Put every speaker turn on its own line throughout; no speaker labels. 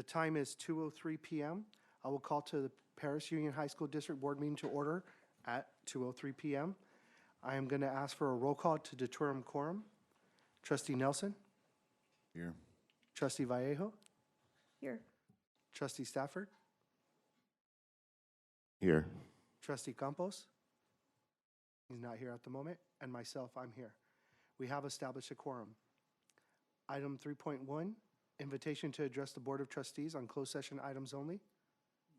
The time is 2:03 p.m. I will call to the Paris Union High School District Board meeting to order at 2:03 p.m. I am going to ask for a roll call to determine quorum. Trustee Nelson?
Here.
Trustee Vallejo?
Here.
Trustee Stafford?
Here.
Trustee Campos? He's not here at the moment. And myself, I'm here. We have established a quorum. Item 3.1, invitation to address the Board of Trustees on closed session items only.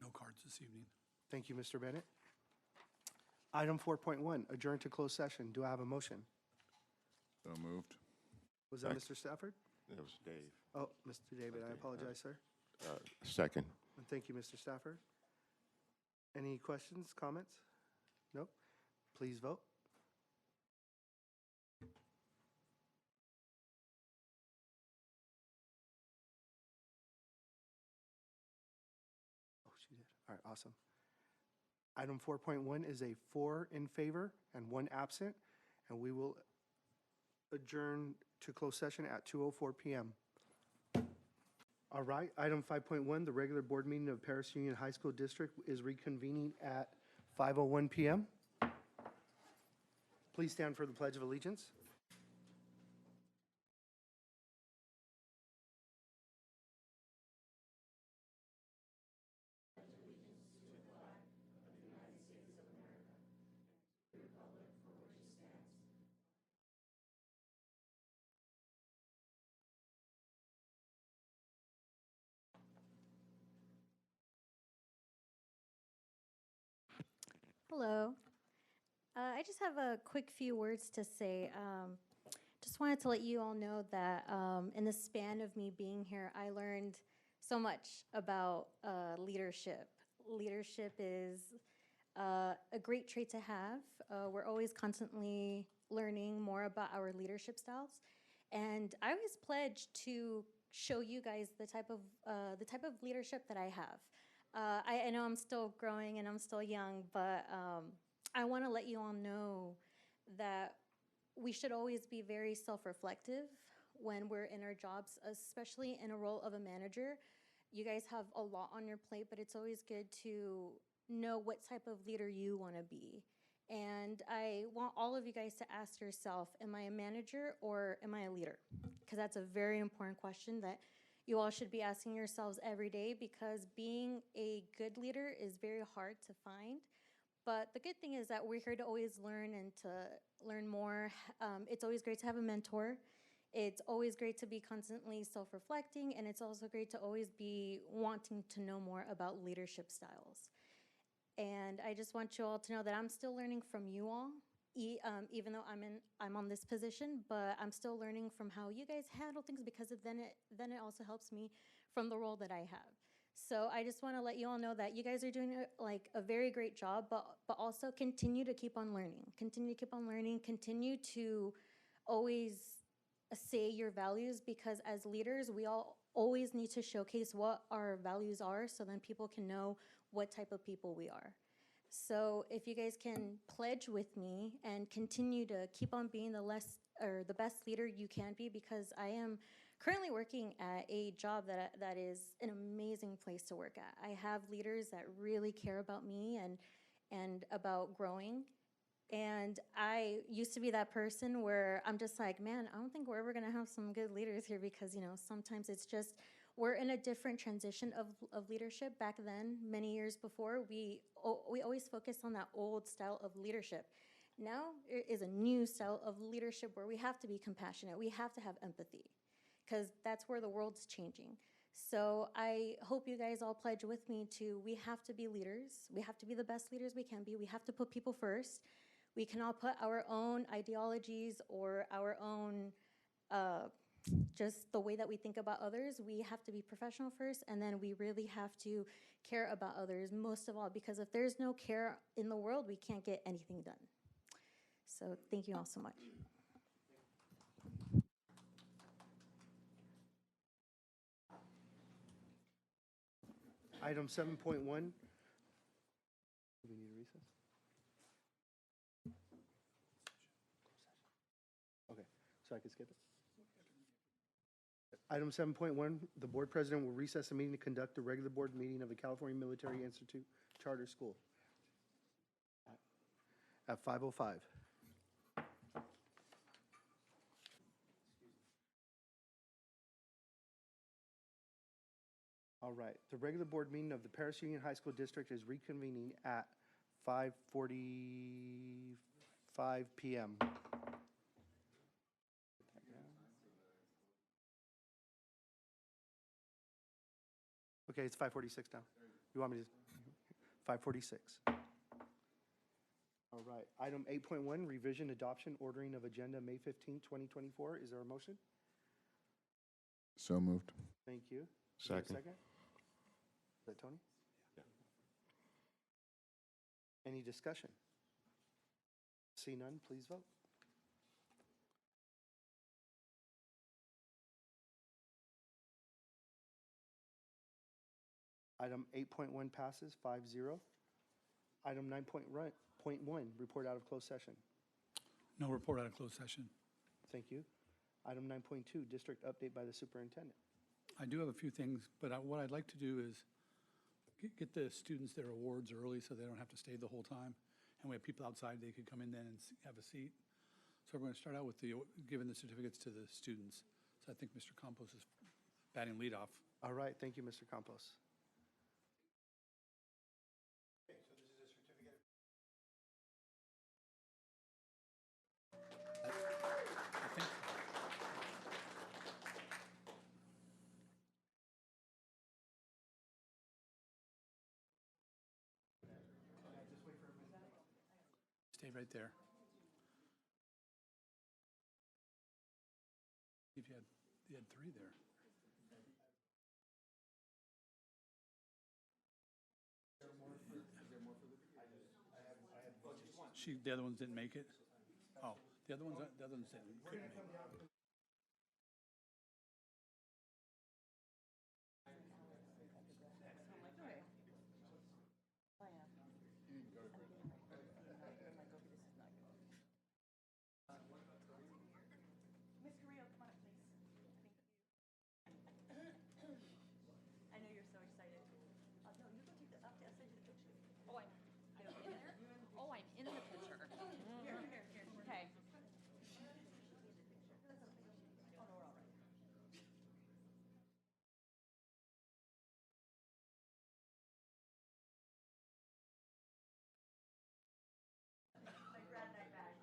No cards this evening.
Thank you, Mr. Bennett. Item 4.1, adjourn to closed session. Do I have a motion?
So moved.
Was that
Second.
Mr. Stafford?
It was Dave.
Oh, Mr. David, I apologize, sir.
Second.
And thank you, Mr. Stafford. Any questions, comments? Nope. Please vote. Oh, she did. All right, awesome. Item 4.1 is a 4 in favor and 1 absent, and we will adjourn to closed session at 2:04 p.m. All right, item 5.1, the regular board meeting of Paris Union High School District is reconvening at 5:01 p.m. Please stand for the Pledge of Allegiance.
Hello. I just have a quick few words to say. Just wanted to let you all know that in the span of me being here, I learned so much about leadership. Leadership is a great trait to have. We're always constantly learning more about our leadership styles. And I always pledge to show you guys the type of leadership that I have. I know I'm still growing and I'm still young, but I want to let you all know that we should always be very self-reflective when we're in our jobs, especially in a role of a manager. You guys have a lot on your plate, but it's always good to know what type of leader you want to be. And I want all of you guys to ask yourself, am I a manager or am I a leader? Because that's a very important question that you all should be asking yourselves every day, because being a good leader is very hard to find. But the good thing is that we're here to always learn and to learn more. It's always great to have a mentor. It's always great to be constantly self-reflecting, and it's also great to always be wanting to know more about leadership styles. And I just want you all to know that I'm still learning from you all, even though I'm on this position, but I'm still learning from how you guys handle things, because then it also helps me from the role that I have. So I just want to let you all know that you guys are doing a very great job, but also continue to keep on learning. Continue to keep on learning. Continue to always say your values, because as leaders, we all always need to showcase what our values are, so then people can know what type of people we are. So if you guys can pledge with me and continue to keep on being the best leader you can be, because I am currently working at a job that is an amazing place to work at. I have leaders that really care about me and about growing. And I used to be that person where I'm just like, man, I don't think we're ever gonna have some good leaders here, because sometimes it's just, we're in a different transition of leadership. Back then, many years before, we always focused on that old style of leadership. Now it is a new style of leadership where we have to be compassionate. We have to have empathy, because that's where the world's changing. So I hope you guys all pledge with me we have to be leaders. We have to be the best leaders we can be. We have to put people first. We cannot put our own ideologies or our own just the way that we think about others. We have to be professional first, and then we really have to care about others most of all, because if there's no care in the world, we can't get anything done. So thank you all so much.
Item 7.1. Do we need a recess? Okay, so I can skip it. Item 7.1, the board president will recess the meeting to conduct the regular board meeting of the California Military Institute Charter School at 5:05. All right, the regular board meeting of the Paris Union High School District is reconvening at 5:45 PM. Okay, it's 5:46 now. You want me to? 5:46. All right, item 8.1, revision, adoption, ordering of agenda, May 15, 2024. Is there a motion?
So moved.
Thank you. Is there a
Second.
Is that Tony? Any discussion? See none, please vote. Item 8.1 passes 5-0. Item 9.1, report out of closed session.
No report out of closed session.
Thank you. Item 9.2, district update by the superintendent.
I do have a few things, but what I'd like to do is get the students their awards early so they don't have to stay the whole time. And we have people outside, they could come in then and have a seat. So we're going to start out with giving the certificates to the students. So I think Mr. Campos is batting leadoff.
All right, thank you, Mr. Campos.
I think stay right there. If you had three there. The other ones didn't make it? Oh, the other ones couldn't make it.
Miss Carrillo, come on up, please. I know you're so excited. No, you go take the, I'll send you the picture.
Oh, I'm in there? Oh, I'm in the picture.
Here.
Okay.
Oh, no, we're all right. My grad night bags.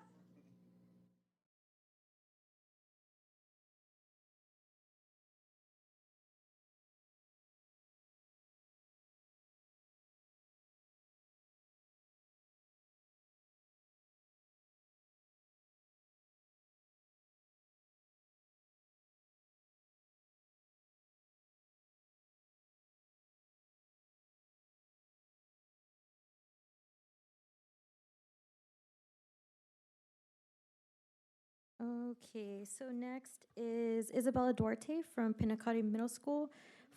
Okay, so next is Isabella Duarte from Pinacati Middle School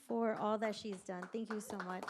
for all that she's done. Thank you so much.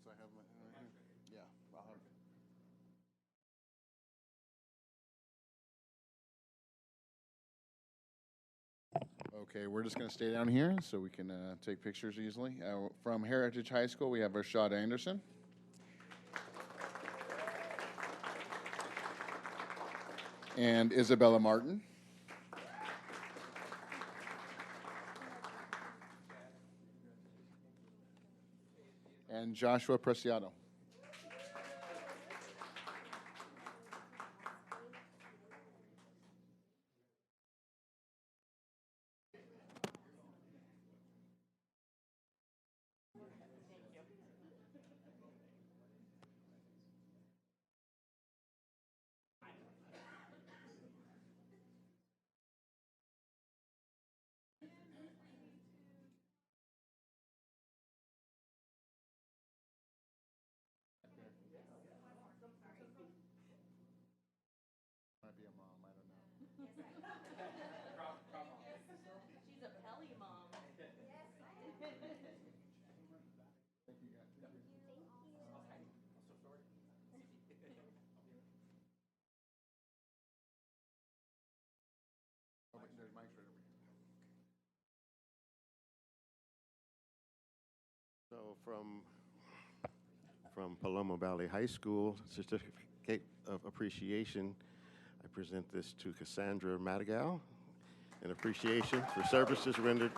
So I have my, right here. Yeah, I'll have. Okay, we're just going to stay down here so we can take pictures easily. From Heritage High School, we have Rashad Anderson. And Isabella Martin. And Joshua Preciado.
From Paloma Valley High School, Certificate of Appreciation. I present this to Cassandra Madigal in appreciation for services rendered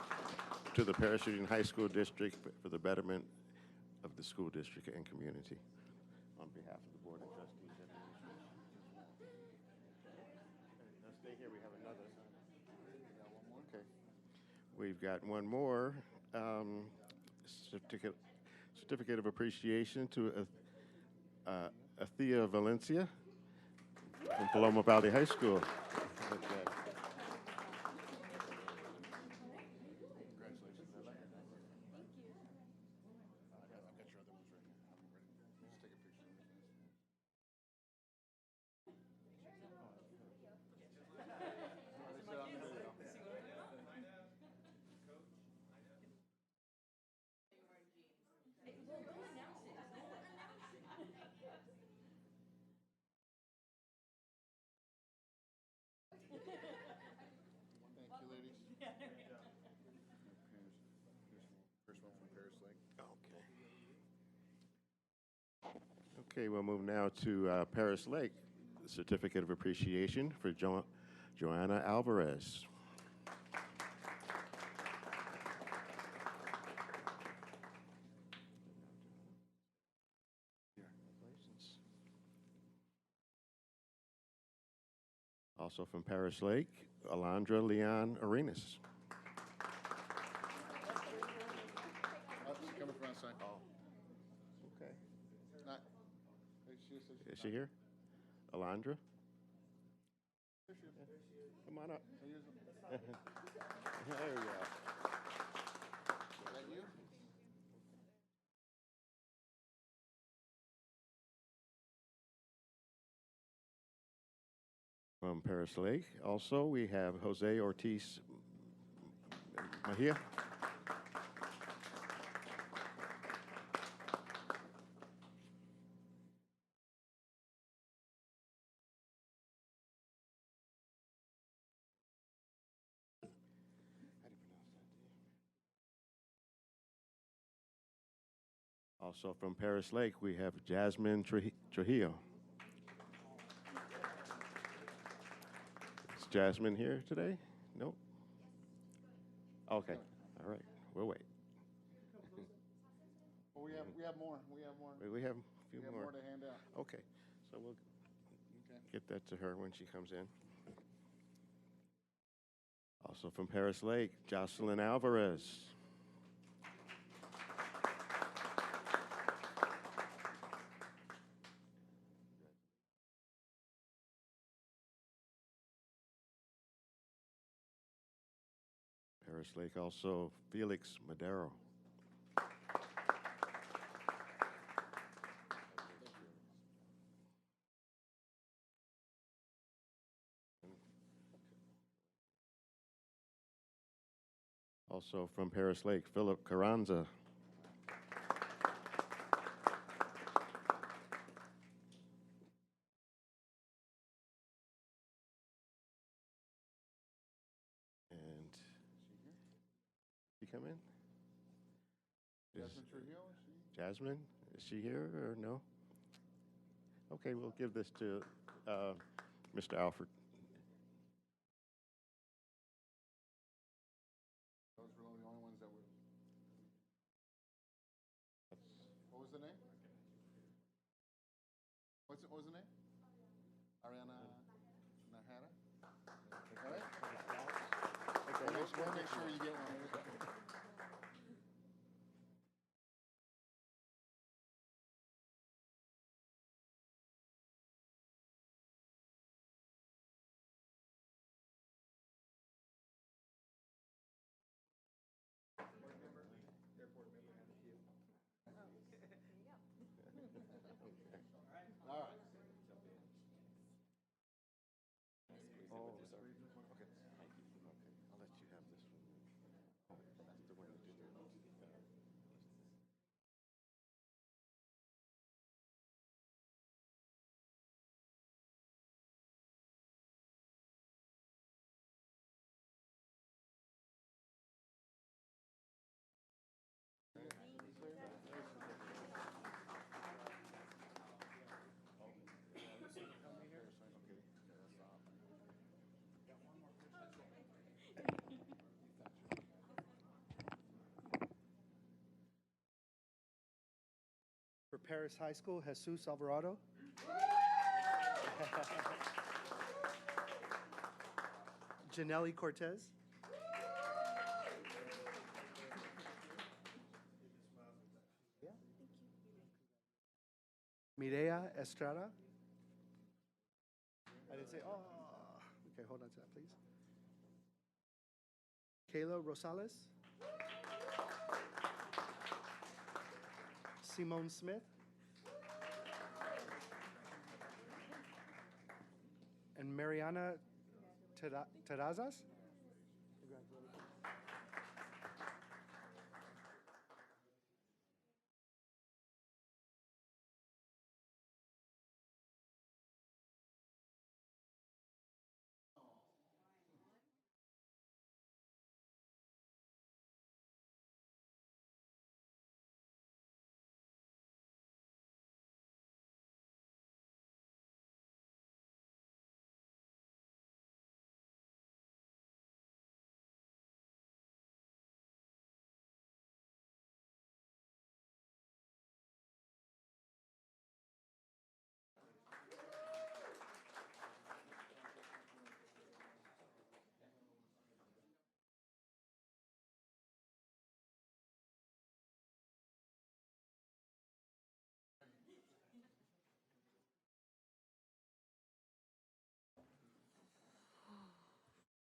to the Paris Union High School District for the betterment of the school district and community. On behalf of the Board of Trustees. Now stay here, we have another. Okay. We've got one more certificate of appreciation to Athea Valencia from Paloma Valley High School.
Thank you, ladies. First one from Paris Lake.
Okay, we'll move now to Paris Lake, the Certificate of Appreciation for Joanna Alvarez. Also from Paris Lake, Alondra Leon Arenas.
Coming from outside.
Okay.
Not,
Is she here? Alondra? Come on up. There we go.
Is that you?
From Paris Lake, also, we have Jose Ortiz Mejia. Also from Paris Lake, we have Jasmine Trujillo. Is Jasmine here today? Nope. Okay, all right, we'll wait.
Well, we have more. We have more.
We have a few
We have
more.
more to hand out.
Okay, so we'll
Okay.
get that to her when she comes in. Also from Paris Lake, Jocelyn Alvarez. Paris Lake, also Felix Madero. Also from Paris Lake, Philip Carranza. And she come in?
Jasmine Trujillo, is she?
Jasmine, is she here or no? Okay, we'll give this to Mr. Alfred.
Those were the only ones that were. What was the name? What was the name? Ariana Nahara? All right. Okay, we'll make sure you get one. All right.
Oh, sorry. Okay. I'll let you have this one.
For Paris High School, Jesus Alvarado. Janelle Cortez. Mireya Estrada. I didn't say, oh. Okay, hold on to that, please. Kayla Rosales. Simone Smith. And Mariana Terrazas.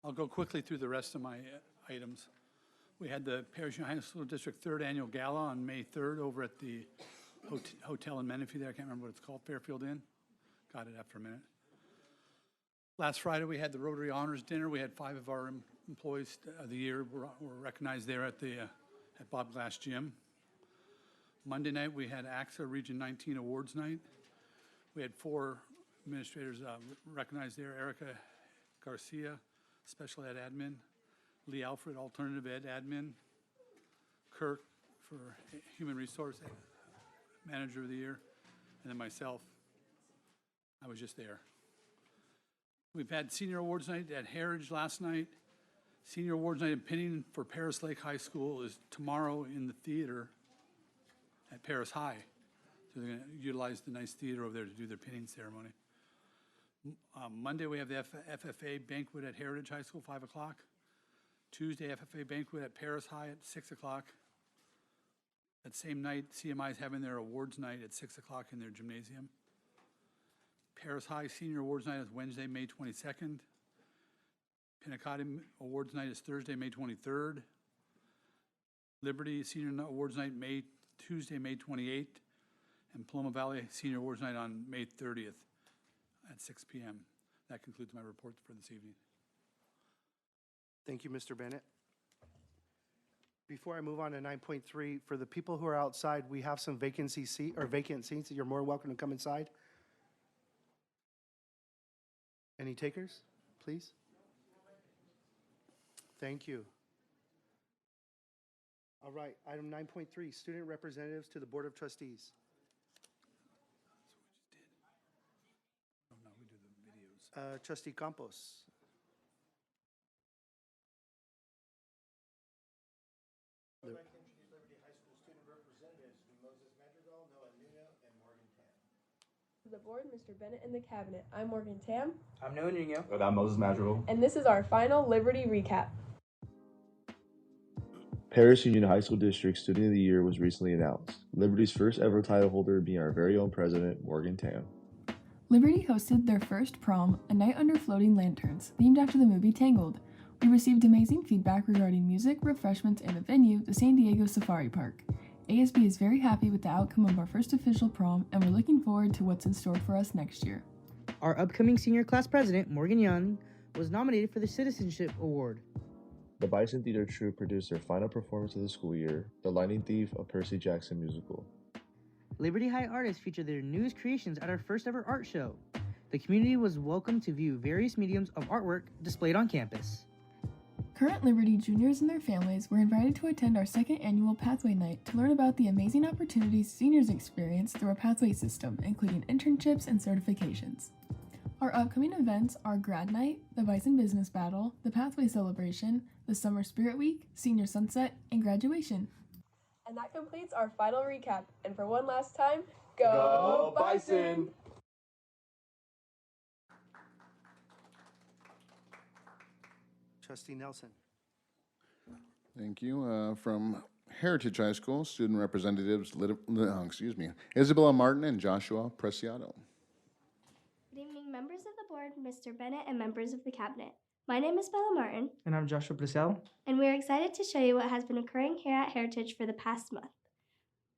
I'll go quickly through the rest of my items. We had the Paris Union High School District 3rd Annual Gala on May 3rd over at the hotel in Menifee there. I can't remember what it's called, Fairfield Inn. Got it after a minute. Last Friday, we had the Rotary Honors Dinner. We had 5 of our employees of the year were recognized there at Bob Glass Gym. Monday night, we had AXA Region 19 Awards Night. We had 4 administrators recognized there: Erica Garcia, Special Ed Admin; Lee Alfred, Alternative Ed Admin; Kirk for Human Resource Manager of the Year, and then myself. I was just there. We've had Senior Awards Night at Heritage last night. Senior Awards Night in Pinning for Paris Lake High School is tomorrow in the theater at Paris High. So they're going to utilize the nice theater over there to do their pinning ceremony. Monday, we have the FFA banquet at Heritage High School, 5 o'clock. Tuesday, FFA banquet at Paris High at 6 o'clock. That same night, CMI is having their awards night at 6 o'clock in their gymnasium. Paris High Senior Awards Night is Wednesday, May 22nd. Pinacati Awards Night is Thursday, May 23rd. Liberty Senior Awards Night, Tuesday, May 28th. And Paloma Valley Senior Awards Night on May 30th at 6 p.m. That concludes my report for this evening.
Thank you, Mr. Bennett. Before I move on to 9.3, for the people who are outside, we have some vacant seats. You're more welcome to come inside. Any takers, please? Thank you. All right, item 9.3, student representatives to the Board of Trustees.
Oh, no, we do the videos.
Trustee Campos.
I would like to introduce Liberty High School student representatives Moses Madrigal, Noah Nuno, and Morgan Tam.
To the board, Mr. Bennett, and the cabinet, I'm Morgan Tam.
I'm Noah Nuno.
And I'm Moses Madrigal.
And this is our final Liberty recap.
Paris Union High School District Student of the Year was recently announced. Liberty's first ever title holder being our very own president, Morgan Tam.
Liberty hosted their first prom, A Night Under Floating Lanterns, themed after the movie Tangled. We received amazing feedback regarding music, refreshments, and the venue, the San Diego Safari Park. ASB is very happy with the outcome of our first official prom, and we're looking forward to what's in store for us next year.
Our upcoming senior class president, Morgan Young, was nominated for the Citizenship Award.
The Bison Theater Troupe produced their final performance of the school year, The Lightning Thief, a Percy Jackson musical.
Liberty High artists featured their newest creations at our first ever art show. The community was welcome to view various mediums of artwork displayed on campus.
Current Liberty juniors and their families were invited to attend our second annual Pathway Night to learn about the amazing opportunities seniors experience through our Pathway system, including internships and certifications. Our upcoming events are Grad Night, the Bison Business Battle, the Pathway Celebration, the Summer Spirit Week, Senior Sunset, and graduation.
And that completes our final recap. And for one last time,
Go Bison!
Trustee Nelson.
Thank you. From Heritage High School, student representatives, Isabella Martin and Joshua Preciado.
Good evening, members of the board, Mr. Bennett, and members of the cabinet. My name is Bella Martin,
And I'm Joshua Preciado.
and we are excited to show you what has been occurring here at Heritage for the past month.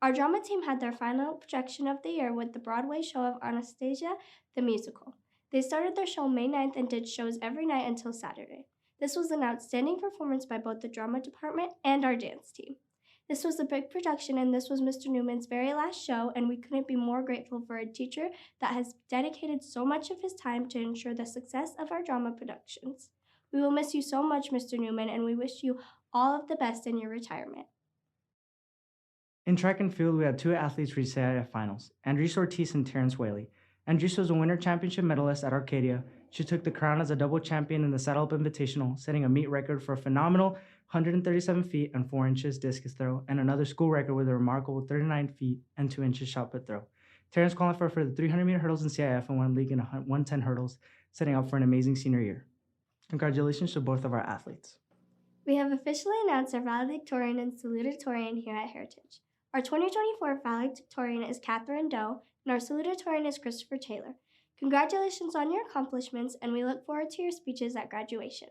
Our drama team had their final projection of the year with the Broadway show of Anastasia the Musical. They started their show May 9th and did shows every night until Saturday. This was an outstanding performance by both the drama department and our dance team. This was a big production, and this was Mr. Newman's very last show, and we couldn't be more grateful for a teacher that has dedicated so much of his time to ensure the success of our drama productions. We will miss you so much, Mr. Newman, and we wish you all of the best in your retirement.
In track and field, we had two athletes reach CIF finals, Andres Ortiz and Terrence Whaley. Andres was a winter championship medalist at Arcadia. She took the crown as a double champion in the Saddle Up Invitational, setting a meet record for a phenomenal 137 feet and 4 inches discus throw, and another school record with a remarkable 39 feet and 2 inches shot put throw. Terrence qualified for the 300-meter hurdles in CIF and won league in 110 hurdles, setting up for an amazing senior year. Congratulations to both of our athletes.
We have officially announced our valedictorian and salutatorian here at Heritage. Our 2024 valedictorian is Catherine Doe, and our salutatorian is Christopher Taylor. Congratulations on your accomplishments, and we look forward to your speeches at graduation.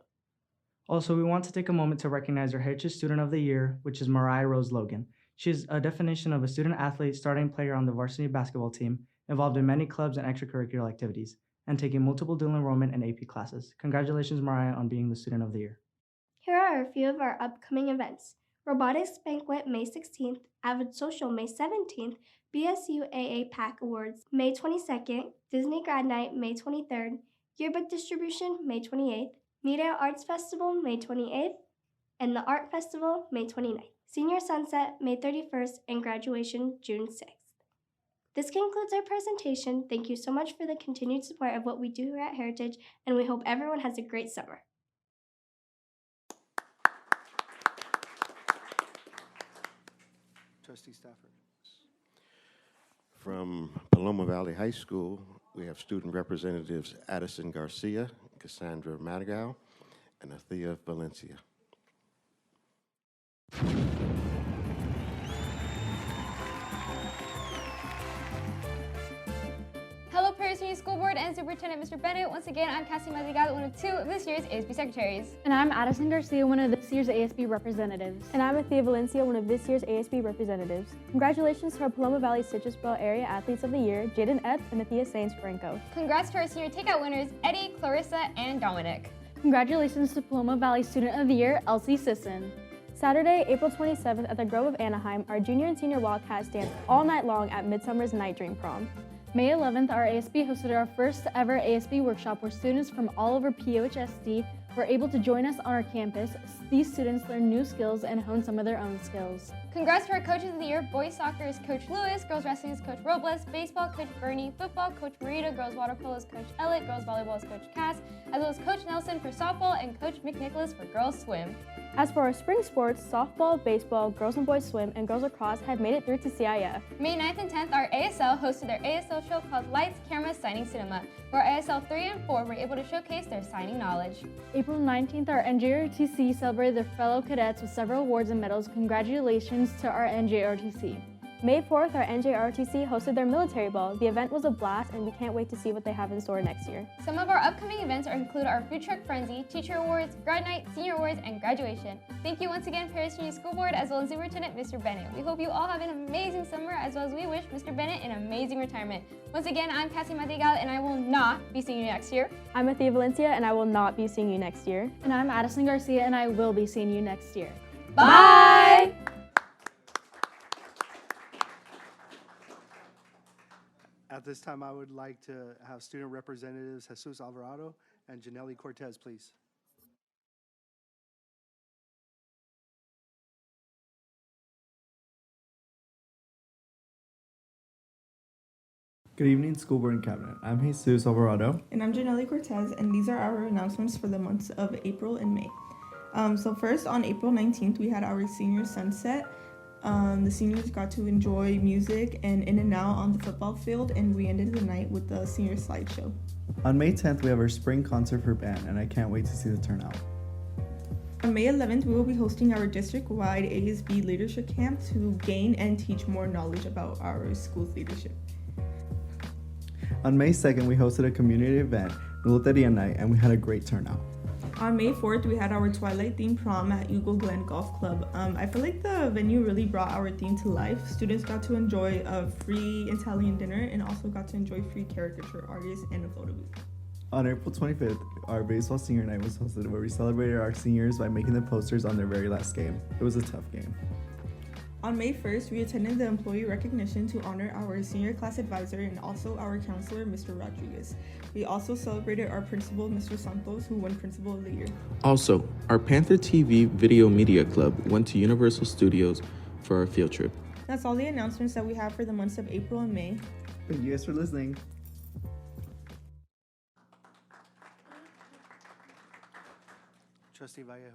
Also, we want to take a moment to recognize our Heritage Student of the Year, which is Mariah Rose Logan. She is a definition of a student athlete, starting player on the varsity basketball team, involved in many clubs and extracurricular activities, and taking multiple dual enrollment and AP classes. Congratulations, Mariah, on being the Student of the Year.
Here are a few of our upcoming events. Robotics Banquet, May 16th, Avid Social, May 17th, BSU AA PAC Awards, May 22nd, Disney Grad Night, May 23rd, Yearbook Distribution, May 28th, Media Arts Festival, May 28th, and the Art Festival, May 29th. Senior Sunset, May 31st, and graduation, June 6th. This concludes our presentation. Thank you so much for the continued support of what we do here at Heritage, and we hope everyone has a great summer.
Trustee Stafford.
From Paloma Valley High School, we have student representatives Addison Garcia, Cassandra Madigal, and Athea Valencia.
Hello, Prairie City School Board and Superintendent Mr. Bennett. Once again, I'm Cassie Madrigal, one of 2 of this year's ASB secretaries.
And I'm Addison Garcia, one of this year's ASB representatives.
And I'm Athea Valencia, one of this year's ASB representatives.
Congratulations to our Paloma Valley Citrus Belt Area Athletes of the Year, Jaden Epps and Athea Sainz Franco.
Congrats to our senior takeout winners, Eddie, Clarissa, and Dominic.
Congratulations to Paloma Valley Student of the Year, Elsie Sisson. Saturday, April 27th at the Grove of Anaheim, our junior and senior Wildcats danced all night long at Midsummer's Night Dream Prom. May 11th, our ASB hosted our first ever ASB workshop where students from all over POHSD were able to join us on our campus. These students learned new skills and honed some of their own skills.
Congrats to our coaches of the year. Boys soccer is Coach Lewis, girls wrestling is Coach Robles, baseball Coach Bernie, football Coach Marita, girls water polo is Coach Ellett, girls volleyball is Coach Cass, as well as Coach Nelson for softball and Coach McNicholas for girls swim.
As for our spring sports, softball, baseball, girls and boys swim, and girls lacrosse had made it through to CIF.
May 9th and 10th, our ASL hosted their ASL show called Lights, Camera, Signing Cinema, where ASL 3 and 4 were able to showcase their signing knowledge.
April 19th, our NJRTC celebrated their fellow cadets with several awards and medals. Congratulations to our NJRTC. May 4th, our NJRTC hosted their military ball. The event was a blast, and we can't wait to see what they have in store next year.
Some of our upcoming events include our Food Truck Frenzy, Teacher Awards, Grad Night, Senior Awards, and graduation. Thank you once again, Paris Union School Board, as well as Superintendent Mr. Bennett. We hope you all have an amazing summer, as well as we wish Mr. Bennett an amazing retirement. Once again, I'm Cassie Madrigal, and I will not be seeing you next year.
I'm Athea Valencia, and I will not be seeing you next year.
And I'm Addison Garcia, and I will be seeing you next year.
Bye!
At this time, I would like to have student representatives Jesus Alvarado and Janelli Cortez, please.
Good evening, School Board and Cabinet. I'm Jesus Alvarado.
And I'm Janelli Cortez, and these are our announcements for the months of April and May. So first, on April 19th, we had our senior sunset. The seniors got to enjoy music and in and out on the football field, and we ended the night with the senior slideshow.
On May 10th, we have our spring concert for band, and I can't wait to see the turnout.
On May 11th, we will be hosting our district-wide ASB leadership camp to gain and teach more knowledge about our school's leadership.
On May 2nd, we hosted a community event, Loteria Night, and we had a great turnout.
On May 4th, we had our Twilight theme prom at Eagle Glen Golf Club. I feel like the venue really brought our theme to life. Students got to enjoy a free Italian dinner and also got to enjoy free caricature artists and a photo booth.
On April 25th, our baseball senior night was hosted where we celebrated our seniors by making the posters on their very last game. It was a tough game.
On May 1st, we attended the employee recognition to honor our senior class advisor and also our counselor, Mr. Rodriguez. We also celebrated our principal, Mr. Santos, who won Principal of the Year.
Also, our Panther TV Video Media Club went to Universal Studios for our field trip.
That's all the announcements that we have for the months of April and May.
Thank you guys for listening.
Trustee Vallejo.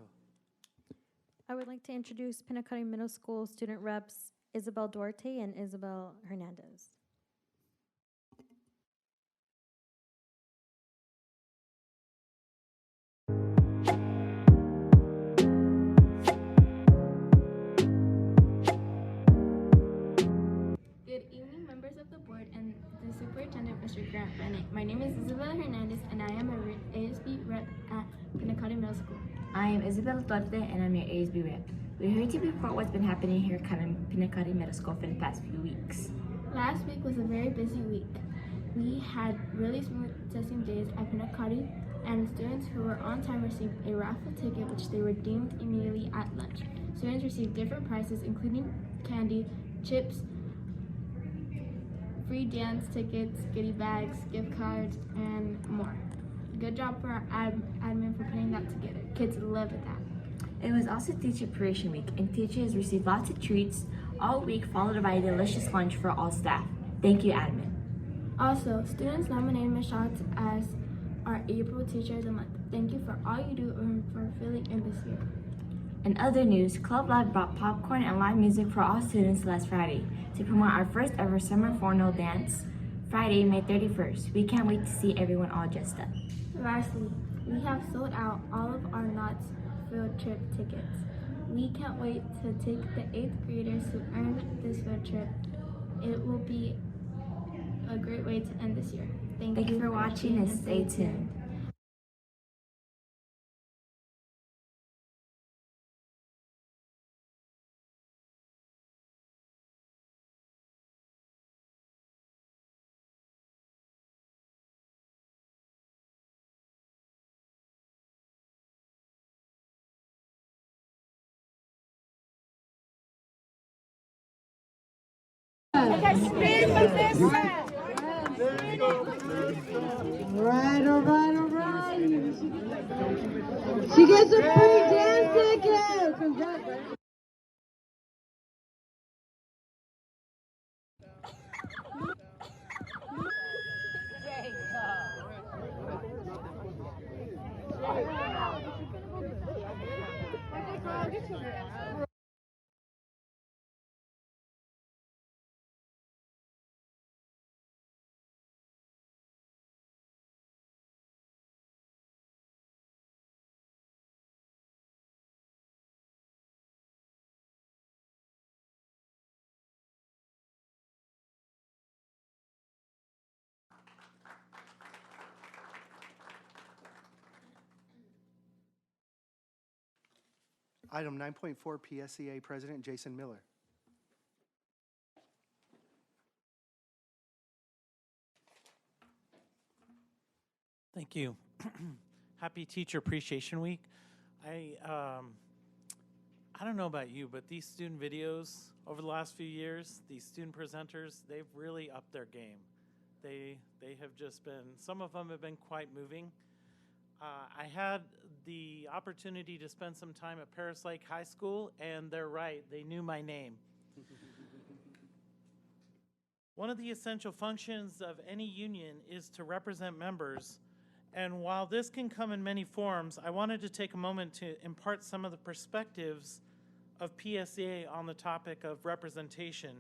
I would like to introduce Pinacate Middle School student reps Isabel Duarte and Isabel Hernandez.
Good evening, members of the board and the superintendent, Mr. Grant Bennett. My name is Isabel Hernandez, and I am a ASB rep at Pinacate Middle School.
I am Isabel Duarte, and I'm your ASB rep. We're here to report what's been happening here at Pinacate Middle School for the past few weeks.
Last week was a very busy week. We had really smooth testing days at Pinacate, and students who were on time received a raffle ticket, which they redeemed immediately at lunch. Students received different prizes, including candy, chips, free dance tickets, goodie bags, gift cards, and more. Good job for our admin for putting that together. Kids loved that.
It was also Teacher Appreciation Week, and teachers received lots of treats all week, followed by a delicious lunch for all staff. Thank you, admin.
Also, students nominated Ms. Schatz as our April Teacher of the Month. Thank you for all you do and for filling in this year.
In other news, Club Live brought popcorn and live music for all students last Friday to promote our first ever summer formal dance, Friday, May 31st. We can't wait to see everyone all dressed up.
Lastly, we have sold out all of our Knott's field trip tickets. We can't wait to take the 8th graders who earned this field trip. It will be a great way to end this year.
Thank you for watching and stay tuned.
All right. She gets a free dance ticket. Congrats.
Item 9.4, PSEA President Jason Miller.
Thank you. Happy Teacher Appreciation Week. I don't know about you, but these student videos over the last few years, these student presenters, they've really upped their game. They have just been, some of them have been quite moving. I had the opportunity to spend some time at Paris Lake High School, and they're right, they knew my name. One of the essential functions of any union is to represent members, and while this can come in many forms, I wanted to take a moment to impart some of the perspectives of PSEA on the topic of representation.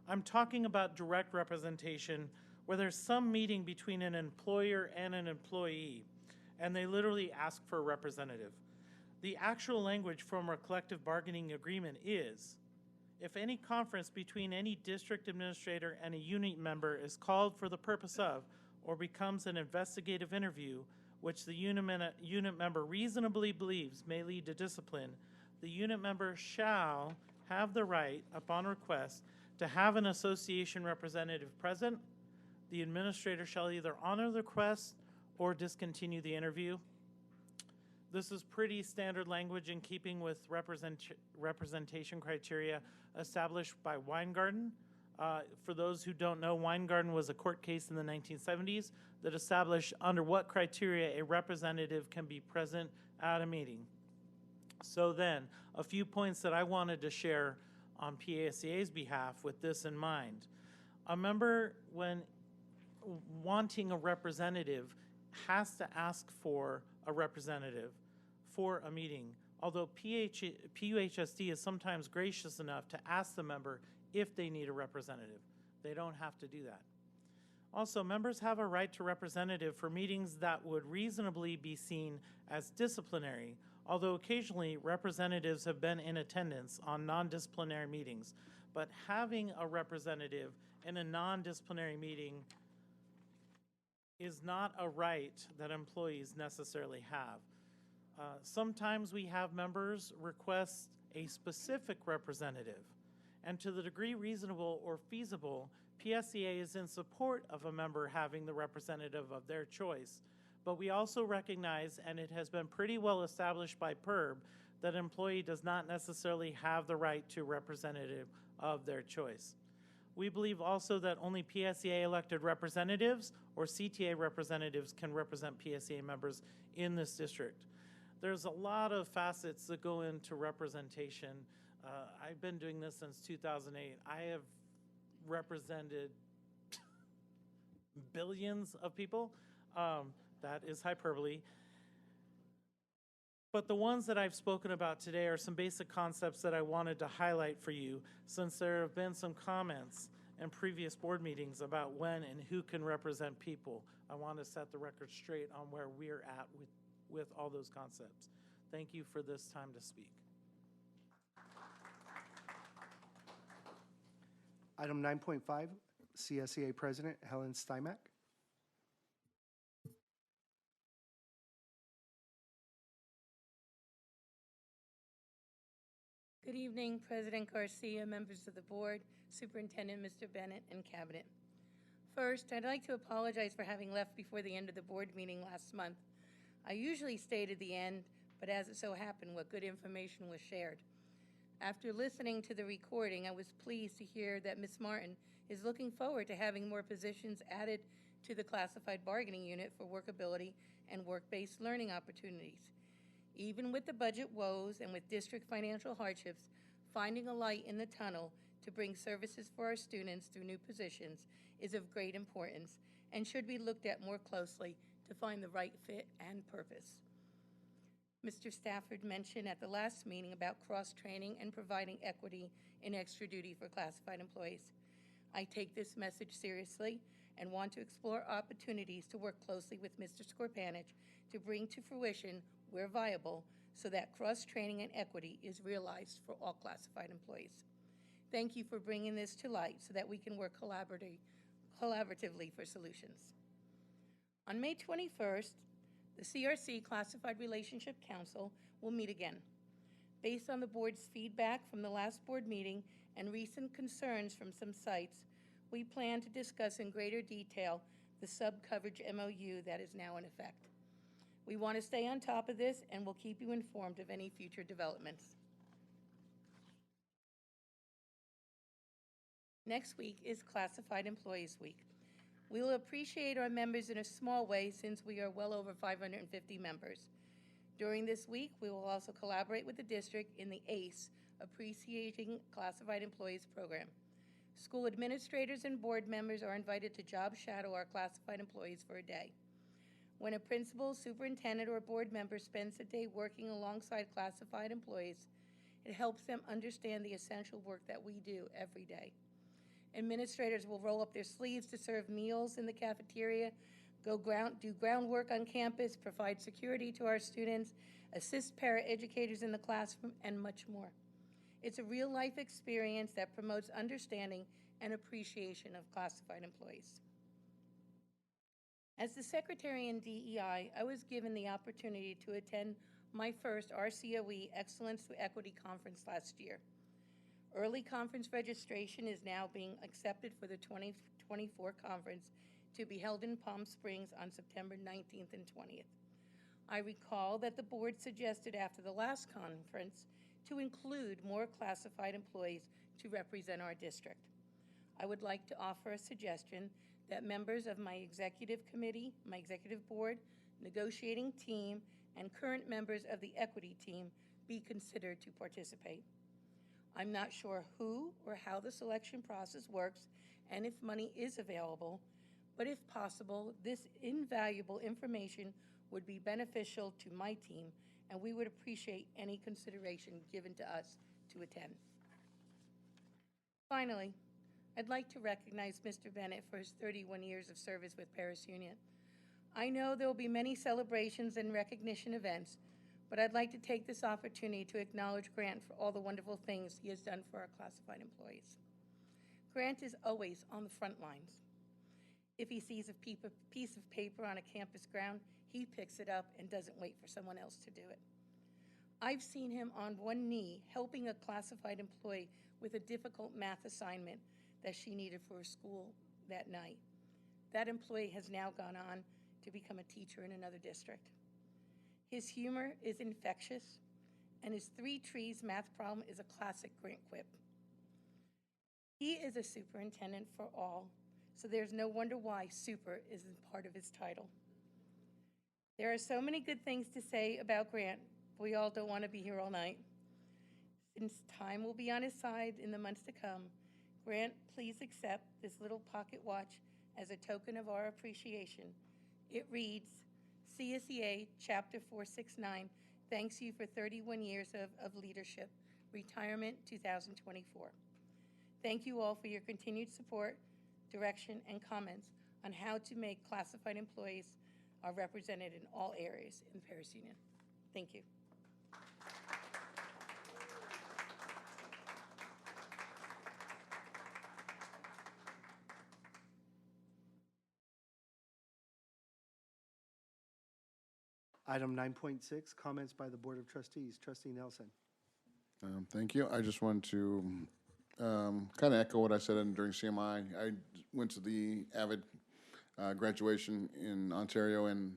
I'm talking about direct representation, where there's some meeting between an employer and an employee, and they literally ask for a representative. The actual language from our collective bargaining agreement is, if any conference between any district administrator and a unit member is called for the purpose of, or becomes an investigative interview, which the unit member reasonably believes may lead to discipline, the unit member shall have the right, upon request, to have an association representative present. The administrator shall either honor the request or discontinue the interview. This is pretty standard language in keeping with representation criteria established by Weingarten. For those who don't know, Weingarten was a court case in the 1970s that established under what criteria a representative can be present at a meeting. So then, a few points that I wanted to share on PASEA's behalf with this in mind. A member, when wanting a representative, has to ask for a representative for a meeting, although PUHSD is sometimes gracious enough to ask the member if they need a representative. They don't have to do that. Also, members have a right to representative for meetings that would reasonably be seen as disciplinary, although occasionally representatives have been in attendance on non-disciplinary meetings. But having a representative in a non-disciplinary meeting is not a right that employees necessarily have. Sometimes we have members request a specific representative, and to the degree reasonable or feasible, PSEA is in support of a member having the representative of their choice. But we also recognize, and it has been pretty well established by PERB, that an employee does not necessarily have the right to representative of their choice. We believe also that only PSEA elected representatives or CTA representatives can represent PSEA members in this district. There's a lot of facets that go into representation. I've been doing this since 2008. I have represented billions of people. That is hyperbole. But the ones that I've spoken about today are some basic concepts that I wanted to highlight for you, since there have been some comments in previous board meetings about when and who can represent people. I want to set the record straight on where we're at with all those concepts. Thank you for this time to speak.
Item 9.5, CSEA President Helen Stymack.
Good evening, President Garcia, members of the board, Superintendent Mr. Bennett, and Cabinet. First, I'd like to apologize for having left before the end of the board meeting last month. I usually stayed at the end, but as it so happened, what good information was shared. After listening to the recording, I was pleased to hear that Ms. Martin is looking forward to having more positions added to the classified bargaining unit for workability and work-based learning opportunities. Even with the budget woes and with district financial hardships, finding a light in the tunnel to bring services for our students through new positions is of great importance and should be looked at more closely to find the right fit and purpose. Mr. Stafford mentioned at the last meeting about cross-training and providing equity in extra duty for classified employees. I take this message seriously and want to explore opportunities to work closely with Mr. Skorpanich to bring to fruition, where viable, so that cross-training and equity is realized for all classified employees. Thank you for bringing this to light so that we can work collaboratively for solutions. On May 21st, the CRC Classified Relationship Council will meet again. Based on the board's feedback from the last board meeting and recent concerns from some sites, we plan to discuss in greater detail the sub-coverage MOU that is now in effect. We want to stay on top of this and will keep you informed of any future developments. Next week is Classified Employees Week. We will appreciate our members in a small way since we are well over 550 members. During this week, we will also collaborate with the district in the ACE, Appreciating Classified Employees program. School administrators and board members are invited to job shadow our classified employees for a day. When a principal, superintendent, or board member spends a day working alongside classified employees, It helps them understand the essential work that we do every day. Administrators will roll up their sleeves to serve meals in the cafeteria, do groundwork on campus, provide security to our students, assist paraeducators in the classroom, and much more. It's a real-life experience that promotes understanding and appreciation of classified employees. As the secretary in DEI, I was given the opportunity to attend my first RCOE Excellence Through Equity Conference last year. Early conference registration is now being accepted for the 2024 conference to be held in Palm Springs on September 19th and 20th. I recall that the board suggested after the last conference to include more classified employees to represent our district. I would like to offer a suggestion that members of my executive committee, my executive board, negotiating team, and current members of the equity team be considered to participate. I'm not sure who or how the selection process works and if money is available, but if possible, this invaluable information would be beneficial to my team, and we would appreciate any consideration given to us to attend. Finally, I'd like to recognize Mr. Bennett for his 31 years of service with Paris Union. I know there will be many celebrations and recognition events, but I'd like to take this opportunity to acknowledge Grant for all the wonderful things he has done for our classified employees. Grant is always on the front lines. If he sees a piece of paper on a campus ground, he picks it up and doesn't wait for someone else to do it. I've seen him on one knee helping a classified employee with a difficult math assignment that she needed for her school that night. That employee has now gone on to become a teacher in another district. His humor is infectious, and his 3 trees math problem is a classic Grant quip. He is a superintendent for all, so there's no wonder why super isn't part of his title. There are so many good things to say about Grant, but we all don't want to be here all night. Since time will be on his side in the months to come, Grant, please accept this little pocket watch as a token of our appreciation. It reads, CSEA Chapter 469 thanks you for 31 years of leadership. Retirement 2024. Thank you all for your continued support, direction, and comments on how to make classified employees are represented in all areas in Paris Union. Thank you.
Item 9.6, comments by the Board of Trustees. Trustee Nelson.
Thank you. I just wanted to kind of echo what I said during CMI. I went to the AVID graduation in Ontario, and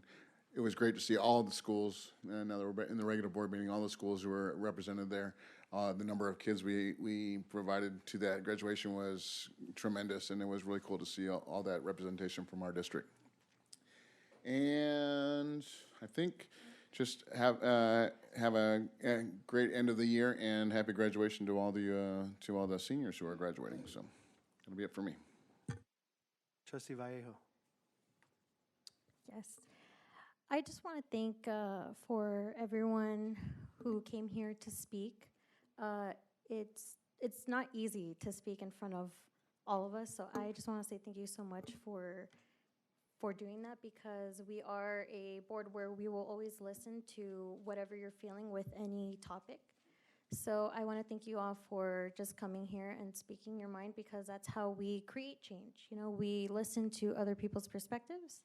it was great to see all the schools, and now that we're in the regular board meeting, all the schools who were represented there. The number of kids we provided to that graduation was tremendous, and it was really cool to see all that representation from our district. And I think just have a great end of the year and happy graduation to all the seniors who are graduating. So that'll be it for me.
Trustee Vallejo.
Yes. I just want to thank for everyone who came here to speak. It's not easy to speak in front of all of us, so I just want to say thank you so much for doing that, because we are a board where we will always listen to whatever you're feeling with any topic. So I want to thank you all for just coming here and speaking your mind, because that's how we create change. You know, we listen to other people's perspectives.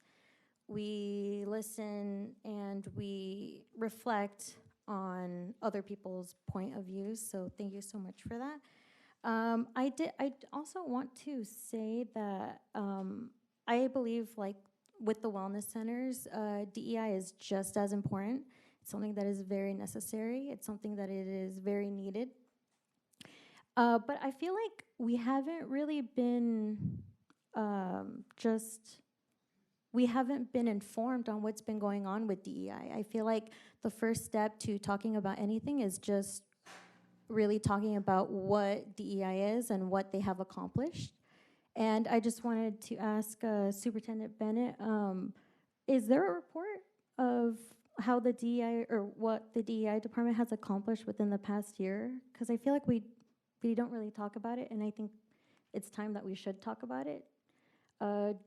We listen and we reflect on other people's point of views. So thank you so much for that. I also want to say that I believe, like, with the wellness centers, DEI is just as important. It's something that is very necessary. It's something that it is very needed. But I feel like we haven't really been we haven't been informed on what's been going on with DEI. I feel like the first step to talking about anything is just really talking about what DEI is and what they have accomplished. And I just wanted to ask Superintendent Bennett, is there a report of how the DEI or what the DEI department has accomplished within the past year? Because I feel like we don't really talk about it, and I think it's time that we should talk about it.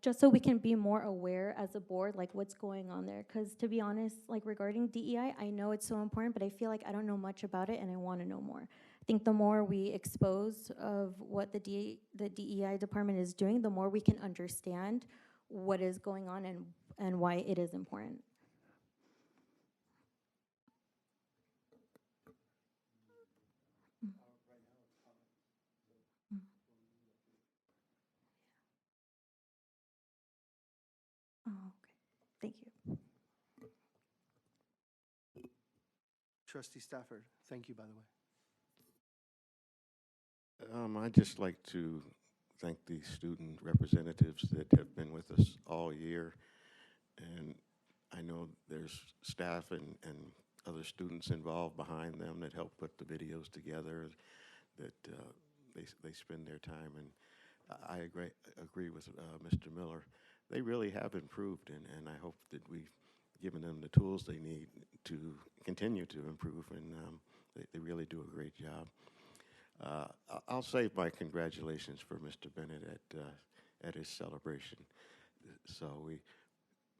Just so we can be more aware as a board, like what's going on there. Because to be honest, like regarding DEI, I know it's so important, but I feel like I don't know much about it, and I want to know more. I think the more we expose of what the DEI department is doing, the more we can understand what is going on and why it is important. Oh, okay. Thank you.
Trustee Stafford, thank you, by the way.
I'd just like to thank the student representatives that have been with us all year. And I know there's staff and other students involved behind them that help put the videos together, that they spend their time. And I agree with Mr. Miller. They really have improved, and I hope that we've given them the tools they need to continue to improve, and they really do a great job. I'll save my congratulations for Mr. Bennett at his celebration. So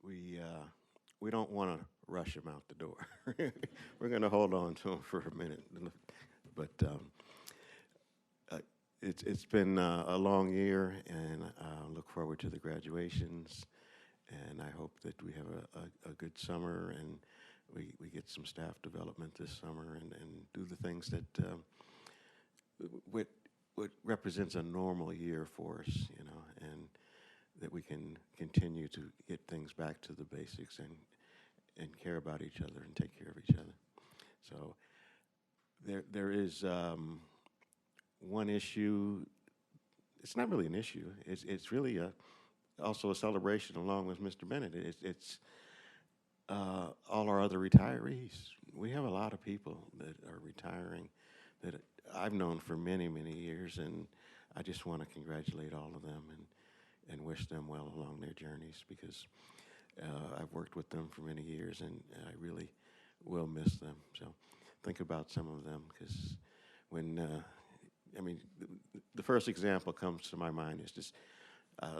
we don't want to rush him out the door. We're going to hold on to him for a minute, but it's been a long year, and I look forward to the graduations, and I hope that we have a good summer, and we get some staff development this summer, and do the things that what represents a normal year for us, you know, and that we can continue to get things back to the basics and care about each other and take care of each other. So there is one issue. It's not really an issue. It's really also a celebration along with Mr. Bennett. It's all our other retirees. We have a lot of people that are retiring that I've known for many, many years, and I just want to congratulate all of them and wish them well along their journeys, because I've worked with them for many years, and I really will miss them. So think about some of them, because when, I mean, the first example comes to my mind is just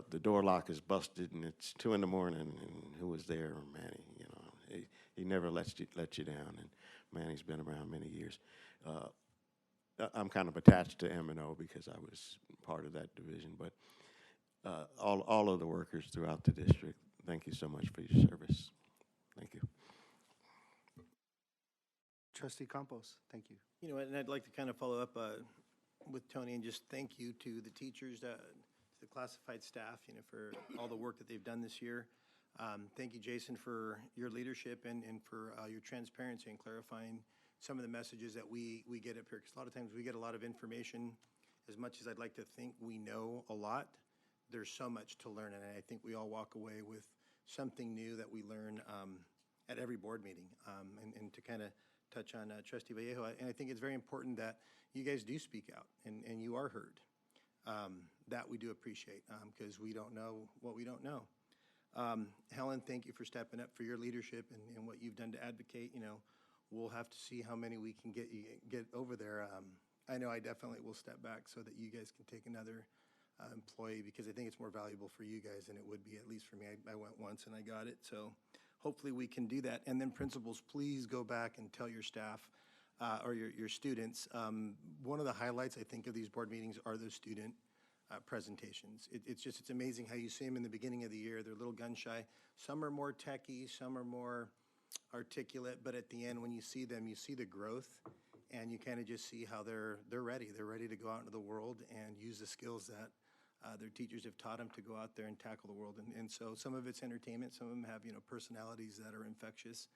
the door lock is busted, and it's 2 in the morning, and who was there? Manny. You know, he never let you down, and Manny's been around many years. I'm kind of attached to M&O because I was part of that division, but all of the workers throughout the district, thank you so much for your service. Thank you.
Trustee Campos, thank you.
You know, and I'd like to kind of follow up with Tony and just thank you to the teachers, to the classified staff, you know, for all the work that they've done this year. Thank you, Jason, for your leadership and for your transparency and clarifying some of the messages that we get up here. Because a lot of times we get a lot of information. As much as I'd like to think we know a lot, there's so much to learn, and I think we all walk away with something new that we learn at every board meeting. And to kind of touch on Trustee Vallejo, and I think it's very important that you guys do speak out and you are heard. That we do appreciate, because we don't know what we don't know. Helen, thank you for stepping up for your leadership and what you've done to advocate. You know, we'll have to see how many we can get over there. I know I definitely will step back so that you guys can take another employee, because I think it's more valuable for you guys than it would be, at least for me. I went once and I got it, so hopefully we can do that. And then principals, please go back and tell your staff or your students. One of the highlights, I think, of these board meetings are the student presentations. It's amazing how you see them in the beginning of the year. They're a little gun shy. Some are more techie, some are more articulate, but at the end, when you see them, you see the growth, and you kind of just see how they're ready. They're ready to go out into the world and use the skills that their teachers have taught them to go out there and tackle the world. And so some of it's entertainment. Some of them have, you know, personalities that are infectious.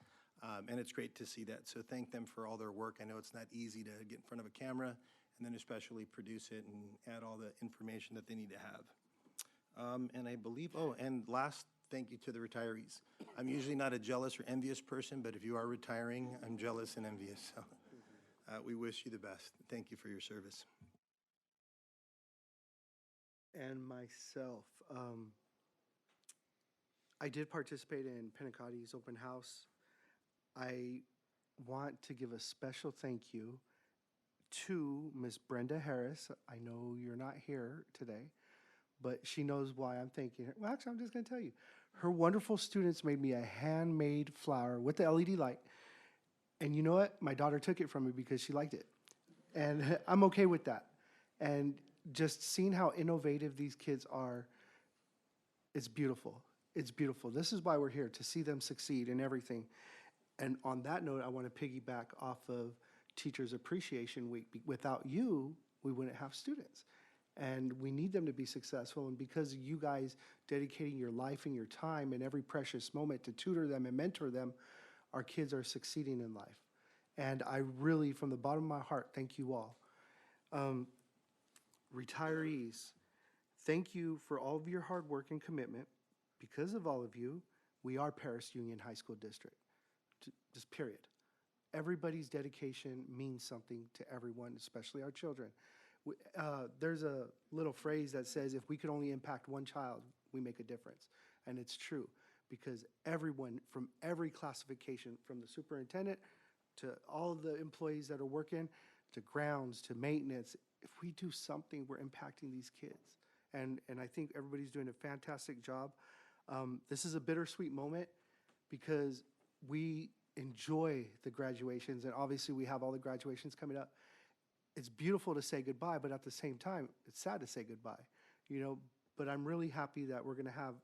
And it's great to see that. So thank them for all their work. I know it's not easy to get in front of a camera and then especially produce it and add all the information that they need to have. And I believe, and last, thank you to the retirees. I'm usually not a jealous or envious person, but if you are retiring, I'm jealous and envious. So we wish you the best. Thank you for your service.
And myself, I did participate in Pennicotti's open house. I want to give a special thank you to Miss Brenda Harris. I know you're not here today, but she knows why I'm thanking her. Well, actually, I'm just going to tell you. Her wonderful students made me a handmade flower with the LED light. And you know what? My daughter took it from me because she liked it. And I'm okay with that. And just seeing how innovative these kids are, it's beautiful. It's beautiful. This is why we're here, to see them succeed in everything. And on that note, I want to piggyback off of Teachers Appreciation Week. Without you, we wouldn't have students. And we need them to be successful. And because of you guys dedicating your life and your time and every precious moment to tutor them and mentor them, our kids are succeeding in life. And I really, from the bottom of my heart, thank you all. Retirees, thank you for all of your hard work and commitment. Because of all of you, we are Paris Union High School District. Just period. Everybody's dedication means something to everyone, especially our children. There's a little phrase that says, if we could only impact one child, we make a difference. And it's true, because everyone from every classification, from the superintendent to all of the employees that are working, to grounds, to maintenance, if we do something, we're impacting these kids. And I think everybody's doing a fantastic job. This is a bittersweet moment because we enjoy the graduations, and obviously we have all the graduations coming up. It's beautiful to say goodbye, but at the same time, it's sad to say goodbye, you know, but I'm really happy that we're gonna have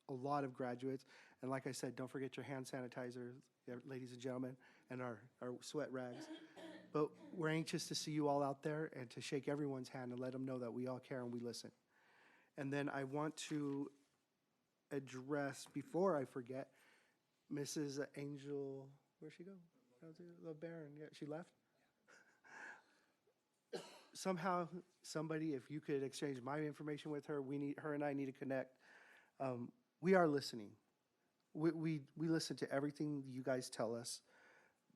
a lot of graduates. And like I said, don't forget your hand sanitizers, ladies and gentlemen, and our sweat rags. But we're anxious to see you all out there and to shake everyone's hand and let them know that we all care and we listen. And then I want to address, before I forget, Mrs. Angel, where'd she go? LeBaron, yeah, she left? Somehow, somebody, if you could exchange my information with her, her and I need to connect. We are listening. We listen to everything you guys tell us.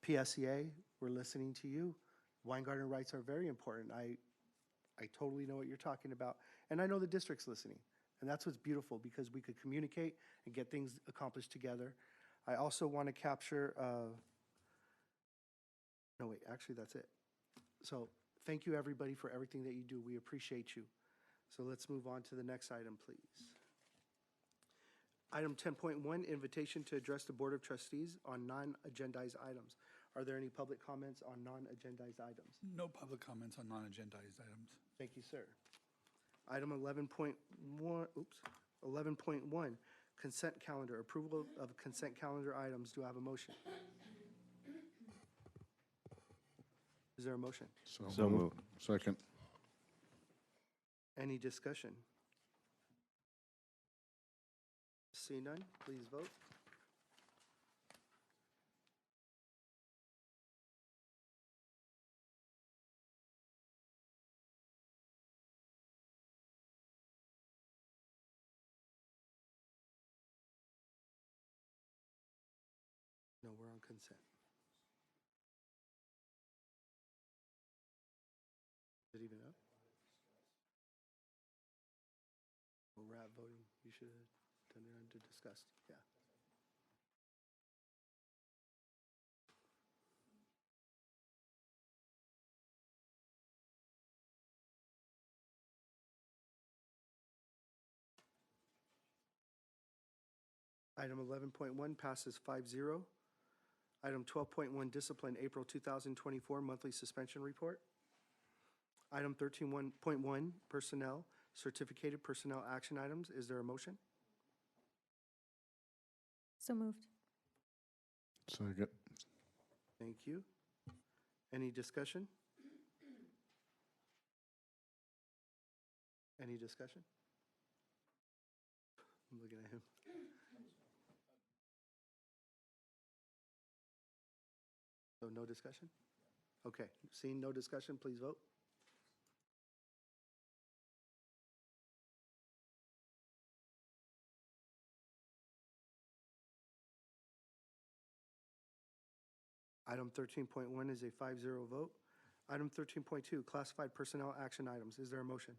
PSEA, we're listening to you. Weingarten rights are very important. I totally know what you're talking about. And I know the district's listening. And that's what's beautiful, because we could communicate and get things accomplished together. I also want to capture, no, wait, actually, that's it. So thank you, everybody, for everything that you do. We appreciate you. So let's move on to the next item, please. Item 10.1, invitation to address the Board of Trustees on non-agendized items. Are there any public comments on non-agendized items?
No public comments on non-agendized items.
Thank you, sir. Item 11.1, 11.1, consent calendar, approval of consent calendar items. Do I have a motion? Is there a motion?
So moved.
Second.
Any discussion? See none, please vote. No, we're on consent. Is it even up? Well, we're at voting. You should have done it under discussed, yeah. Item 11.1 passes 5-0. Item 12.1, discipline, April 2024 monthly suspension report. Item 13.1, personnel, certificated personnel action items. Is there a motion?
So moved.
Second.
Thank you. Any discussion? Any discussion? I'm looking at him. So no discussion? Okay, seeing no discussion, please vote. Item 13.1 is a 5-0 vote. Item 13.2, classified personnel action items. Is there a motion?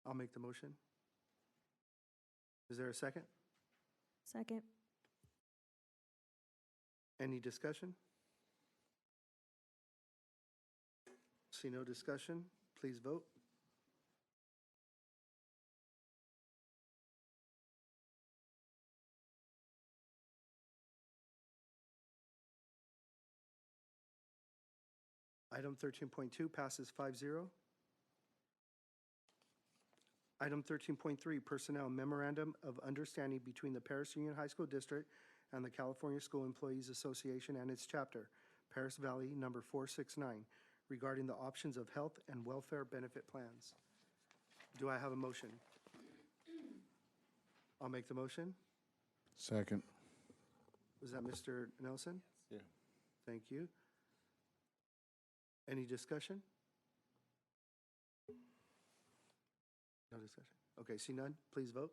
I'll make the motion. Is there a second?
Second.
Any discussion? See no discussion, please vote. Item 13.2 passes 5-0. Item 13.3, Personnel Memorandum of Understanding between the Paris Union High School District and the California School Employees Association and its chapter, Paris Valley number 469, regarding the options of health and welfare benefit plans. Do I have a motion? I'll make the motion.
Second.
Was that Mr. Nelson?
Yeah.
Thank you. Any discussion? No discussion. Okay, see none, please vote.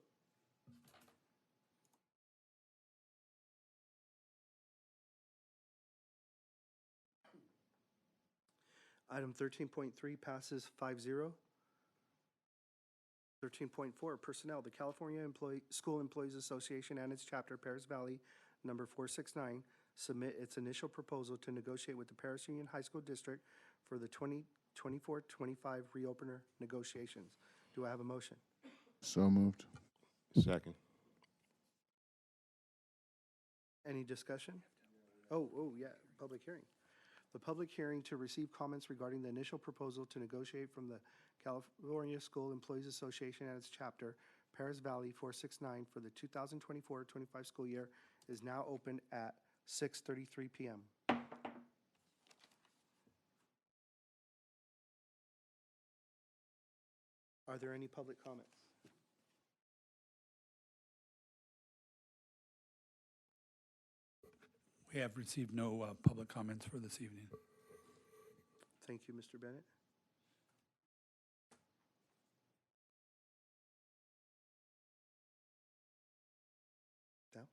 Item 13.3 passes 5-0. 13.4, Personnel, the California School Employees Association and its chapter, Paris Valley, number 469, submit its initial proposal to negotiate with the Paris Union High School District for the 2024-25 reopener negotiations. Do I have a motion?
So moved.
Second.
Any discussion? Oh, yeah, public hearing. The public hearing to receive comments regarding the initial proposal to negotiate from the California School Employees Association and its chapter, Paris Valley 469, for the 2024-25 school year is now open at 6:33 p.m. Are there any public comments?
We have received no public comments for this evening.
Thank you, Mr. Bennett. Down.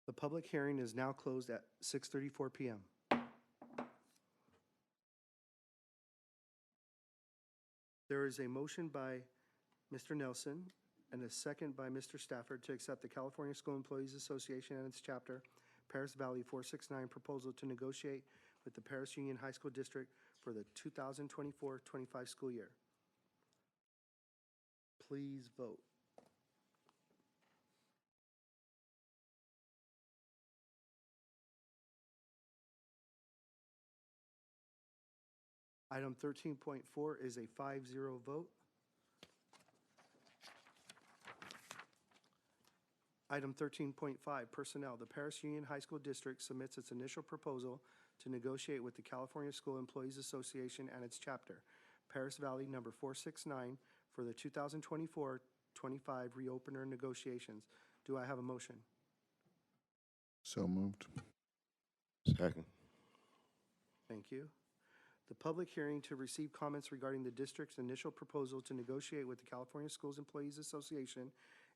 The public hearing is now closed at 6:34 p.m. There is a motion by Mr. Nelson and a second by Mr. Stafford to accept the California School Employees Association and its chapter, Paris Valley 469 proposal to negotiate with the Paris Union High School District for the 2024-25 school year. Please vote. Item 13.4 is a 5-0 vote. Item 13.5, Personnel. The Paris Union High School District submits its initial proposal to negotiate with the California School Employees Association and its chapter, Paris Valley number 469, for the 2024-25 reopener negotiations. Do I have a motion?
So moved.
Second.
Thank you. The public hearing to receive comments regarding the district's initial proposal to negotiate with the California Schools Employees Association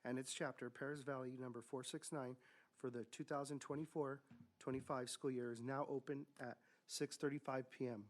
and its chapter, Paris Valley number 469, for the 2024-25 school year is now open at 6:35 p.m.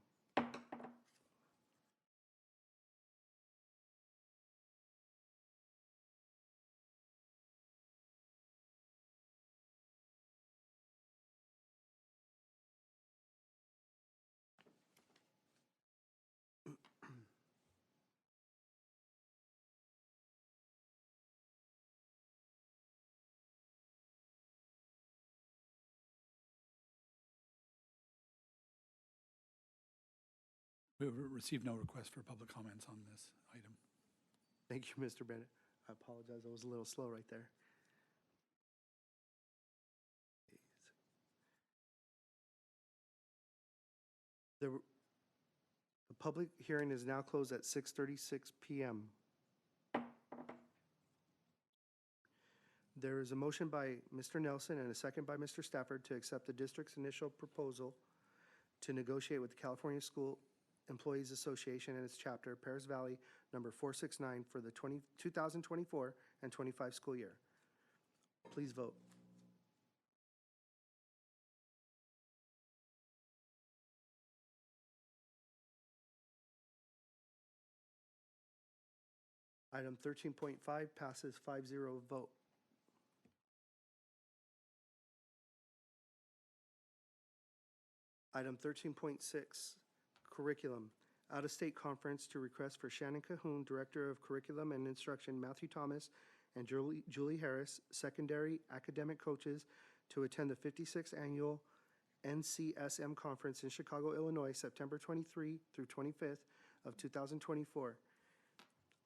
We have received no request for public comments on this item.
Thank you, Mr. Bennett. I apologize, I was a little slow right there. The public hearing is now closed at 6:36 p.m. There is a motion by Mr. Nelson and a second by Mr. Stafford to accept the district's initial proposal to negotiate with the California School Employees Association and its chapter, Paris Valley number 469 for the 2024 and 25 school year. Please vote. Item 13.5 passes 5-0 vote. Item 13.6, curriculum. Out-of-state conference to request for Shannon Cahoon, Director of Curriculum and Instruction, Matthew Thomas, and Julie Harris, secondary academic coaches, to attend the 56th Annual NCSM Conference in Chicago, Illinois, September 23 through 25th of 2024.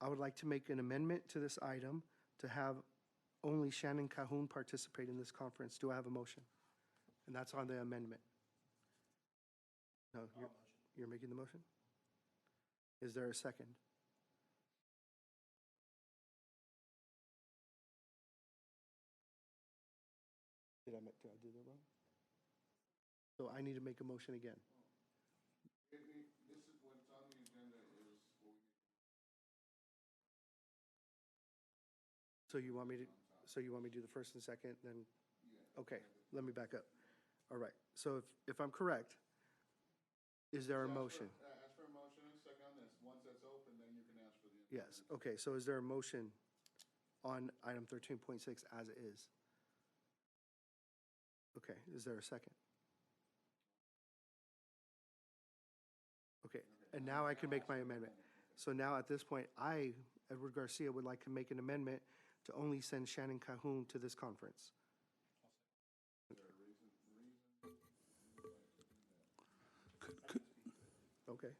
I would like to make an amendment to this item to have only Shannon Cahoon participate in this conference. Do I have a motion? And that's on the amendment. No, you're making the motion? Is there a second? Did I do that wrong? So I need to make a motion again.
This is what's on the agenda is.
So you want me to do the first and second, then? Okay, let me back up. All right, so if I'm correct, is there a motion?
Ask for a motion and second on this. Once that's open, then you can ask for the.
Yes, okay, so is there a motion on item 13.6 as it is? Okay, is there a second? Okay, and now I can make my amendment. So now at this point, I, Edward Garcia, would like to make an amendment to only send Shannon Cahoon to this conference. Okay.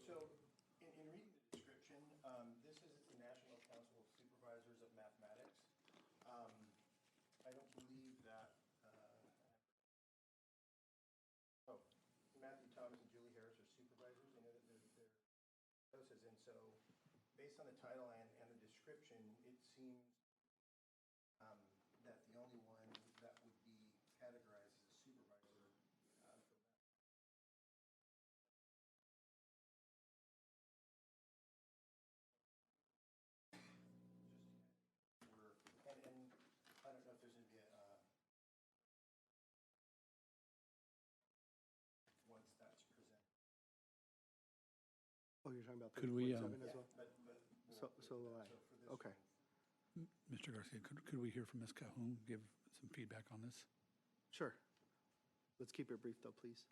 So, in reading the description, this is the National Council of Supervisors of Mathematics. I don't believe that, Matthew Thomas and Julie Harris are supervisors. I know that they're doses, and so, based on the title and the description, it seems that the only one that would be categorized as a supervisor for math. And I don't know if there's going to be once that's presented.
Oh, you're talking about
Could we,
13.7 as well? So will I. Okay.
Mr. Garcia, could we hear from Ms. Cahoon, give some feedback on this?
Sure. Let's keep it brief though, please.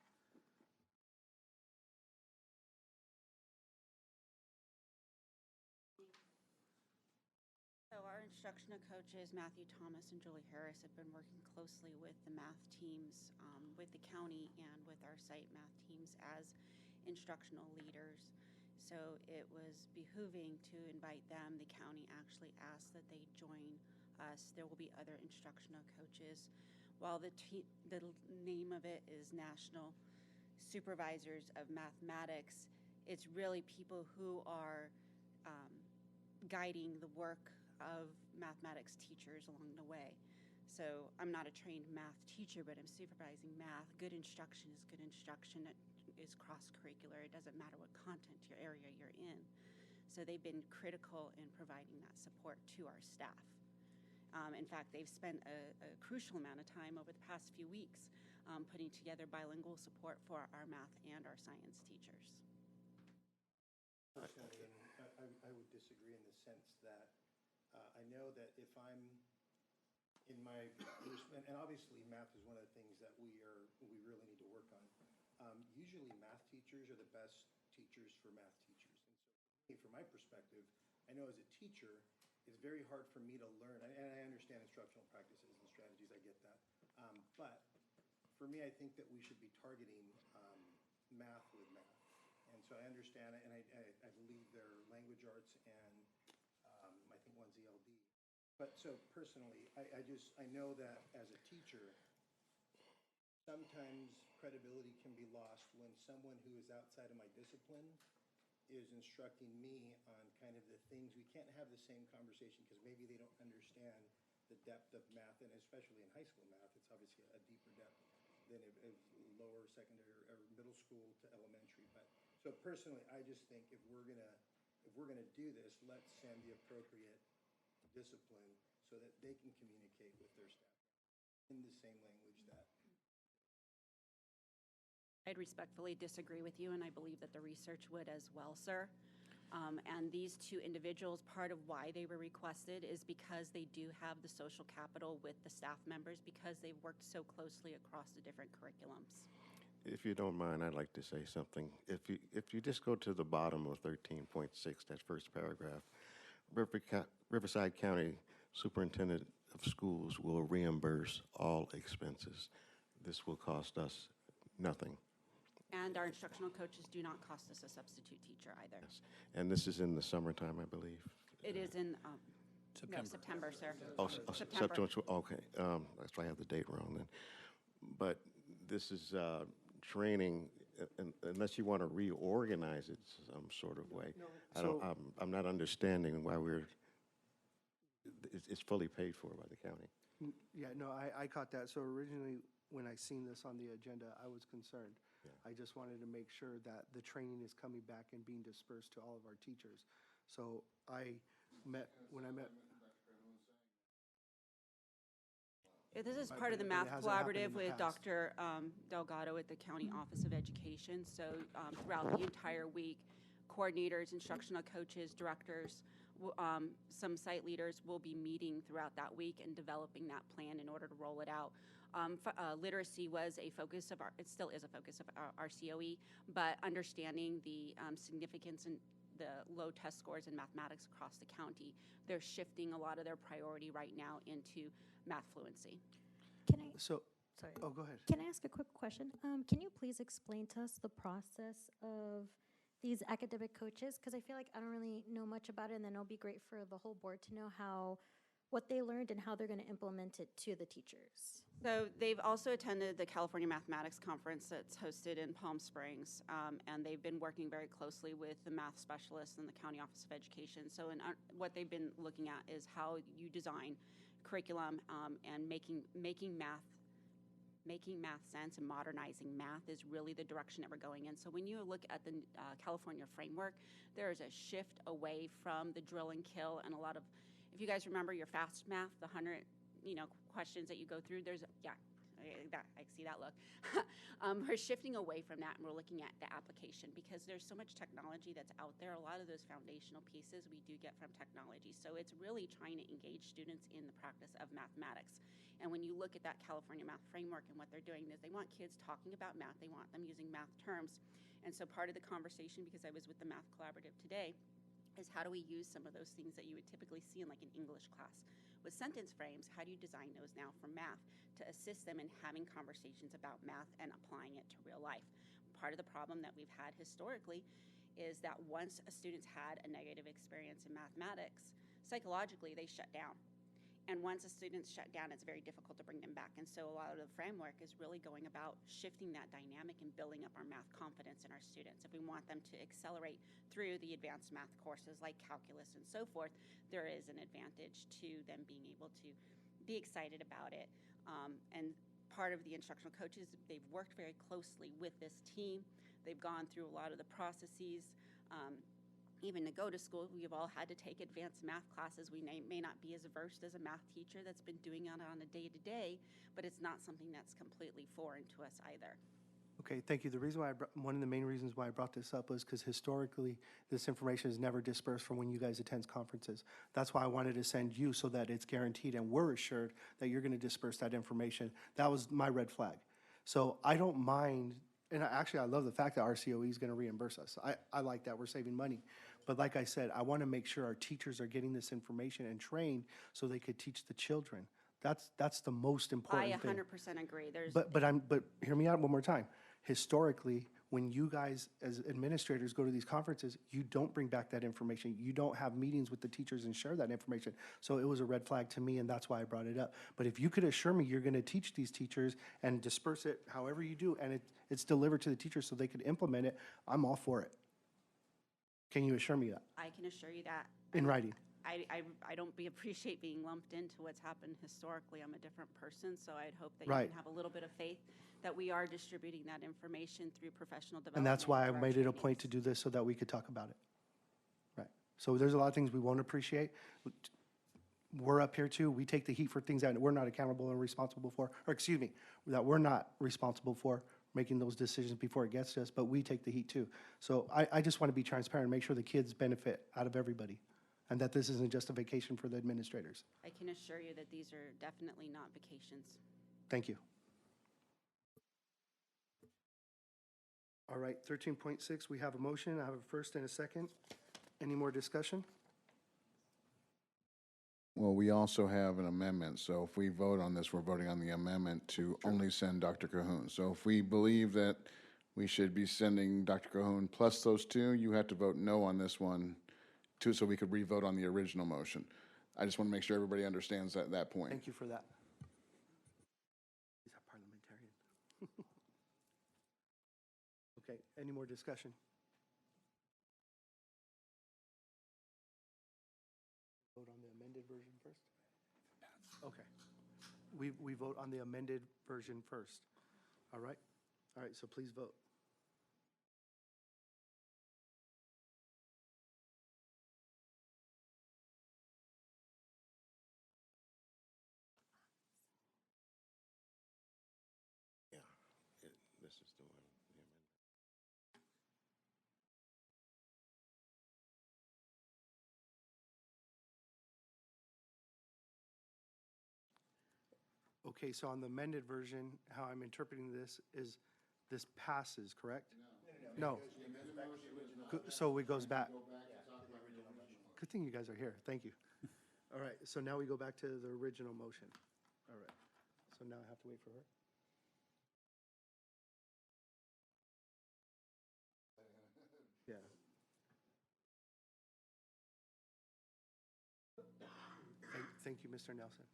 So our instructional coaches, Matthew Thomas and Julie Harris, have been working closely with the math teams, with the county and with our site math teams as instructional leaders. So it was behooving to invite them. The county actually asked that they join us. There will be other instructional coaches. While the name of it is National Supervisors of Mathematics, it's really people who are guiding the work of mathematics teachers along the way. So I'm not a trained math teacher, but I'm supervising math. Good instruction is good instruction. It is cross-curricular. It doesn't matter what content your area you're in. So they've been critical in providing that support to our staff. In fact, they've spent a crucial amount of time over the past few weeks putting together bilingual support for our math and our science teachers.
Personally, and I would disagree in the sense that I know that if I'm in my, and obviously math is one of the things that we really need to work on. Usually math teachers are the best teachers for math teachers. And so from my perspective, I know as a teacher, it's very hard for me to learn, and I understand instructional practices and strategies, I get that. But for me, I think that we should be targeting math with math. And so I understand it, and I believe they're language arts, and I think one's ELD. But so personally, I know that as a teacher, sometimes credibility can be lost when someone who is outside of my discipline is instructing me on kind of the things. We can't have the same conversation because maybe they don't understand the depth of math, and especially in high school math, it's obviously a deeper depth than a lower secondary or middle school to elementary. But so personally, I just think if we're going to if we're going to do this, let's send the appropriate discipline so that they can communicate with their staff in the same language that.
I'd respectfully disagree with you, and I believe that the research would as well, sir. And these two individuals, part of why they were requested is because they do have the social capital with the staff members because they've worked so closely across the different curriculums.
If you don't mind, I'd like to say something. If you just go to the bottom of 13.6, that first paragraph, Riverside County Superintendent of Schools will reimburse all expenses. This will cost us nothing.
And our instructional coaches do not cost us a substitute teacher either.
Yes. And this is in the summertime, I believe.
It is in
September.
No, September, sir.
September. Okay, that's why I have the date wrong then. But this is training, unless you want to reorganize it some sort of way. I'm not understanding why it's fully paid for by the county.
Yeah, no, I caught that. So originally, when I seen this on the agenda, I was concerned.
Yeah.
I just wanted to make sure that the training is coming back and being dispersed to all of our teachers. So when I met.
This is
Right,
part of the
but it
math
hasn't happened in
collaborative
the
with
past.
Dr. Delgado at the County Office of Education. So throughout the entire week, coordinators, instructional coaches, directors, some site leaders will be meeting throughout that week and developing that plan in order to roll it out. Literacy was a focus of it still is a focus of our COE, but understanding the significance and the low test scores in mathematics across the county, they're shifting a lot of their priority right now into math fluency.
Can I?
So,
Sorry.
oh, go ahead.
Can I ask a quick question? Can you please explain to us the process of these academic coaches? Because I feel like I don't really know much about it, and then it'll be great for the whole board to know what they learned and how they're going to implement it to the teachers.
So they've also attended the California Mathematics Conference that's hosted in Palm Springs, and they've been working very closely with the math specialists in the County Office of Education. So what they've been looking at is how you design curriculum and making math sense and modernizing math is really the direction that we're going in. So when you look at the California framework, there is a shift away from the drill and kill and a lot of, if you guys remember your fast math, the 100 questions that you go through, I see that look. We're shifting away from that and we're looking at the application because there's so much technology that's out there. A lot of those foundational pieces we do get from technology. So it's really trying to engage students in the practice of mathematics. And when you look at that California math framework and what they're doing is they want kids talking about math. They want them using math terms. And so part of the conversation, because I was with the Math Collaborative today, is how do we use some of those things that you would typically see in like an English class. With sentence frames, how do you design those now for math to assist them in having conversations about math and applying it to real life? Part of the problem that we've had historically is that once a student's had a negative experience in mathematics, psychologically they shut down. And once a student's shut down, it's very difficult to bring them back. And so a lot of the framework is really going about shifting that dynamic and building up our math confidence in our students. If we want them to accelerate through the advanced math courses like calculus and so forth, there is an advantage to them being able to be excited about it. And part of the instructional coaches, they've worked very closely with this team. They've gone through a lot of the processes. Even to go to school, we've all had to take advanced math classes. We may not be as versed as a math teacher that's been doing it on a day-to-day, but it's not something that's completely foreign to us either.
Okay, thank you. The reason why one of the main reasons why I brought this up was because historically, this information is never dispersed from when you guys attend conferences. That's why I wanted to send you so that it's guaranteed and we're assured that you're going to disperse that information. That was my red flag. So I don't mind, and I love the fact that our COE is going to reimburse us. I like that. We're saving money. But like I said, I want to make sure our teachers are getting this information and trained so they could teach the children. That's the most important thing.
I 100% agree.
But hear me out one more time. Historically, when you guys as administrators go to these conferences, you don't bring back that information. You don't have meetings with the teachers and share that information. So it was a red flag to me, and that's why I brought it up. But if you could assure me you're going to teach these teachers and disperse it however you do, and it's delivered to the teachers so they could implement it, I'm all for it. Can you assure me that?
I can assure you that.
In writing.
I don't appreciate being lumped into what's happened historically. I'm a different person, so I'd hope that
Right.
you can have a little bit of faith that we are distributing that information through professional development.
And that's why I
through our
made it a
trainings.
point to do this so that we could talk about it. Right. So there's a lot of things we won't appreciate. We're up here too. We take the heat for things that we're not accountable and responsible for, or excuse me, that we're not responsible for making those decisions before it gets to us, but we take the heat too. So I just want to be transparent and make sure the kids benefit out of everybody, and that this isn't just a vacation for the administrators.
I can assure you that these are definitely not vacations.
Thank you. All right, 13.6, we have a motion. I have a first and a second. Any more discussion?
Well, we also have an amendment, so if we vote on this, we're voting on the amendment to only send Dr. Cahoon. So if we believe that we should be sending Dr. Cahoon plus those two, you have to vote no on this one, too, so we could re-vote on the original motion. I just want to make sure everybody understands that point.
Thank you for that. He's a parliamentarian. Okay, any more discussion? Vote on the amended version first? Okay. We vote on the amended version first. All right? All right, so please vote.
Yeah, this is the one. the amendment.
Okay, so on the amended version, how I'm interpreting this is this passes, correct? No. So it goes back. Good thing you guys are here. Thank you. All right, so now we go back to the original motion. All right. So now I have to wait for her. Yeah. Thank you, Mr. Nelson.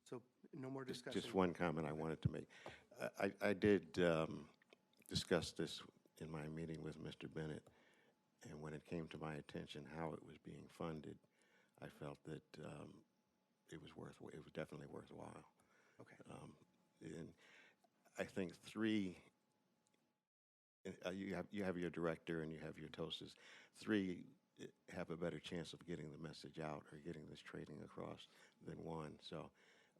So no more discussion.
Just one comment I wanted to make. I did discuss this in my meeting with Mr. Bennett, and when it came to my attention how it was being funded, I felt that it was definitely worthwhile.
Okay.
And I think you have your director and you have your toasters. 3 have a better chance of getting the message out or getting this training across than 1. So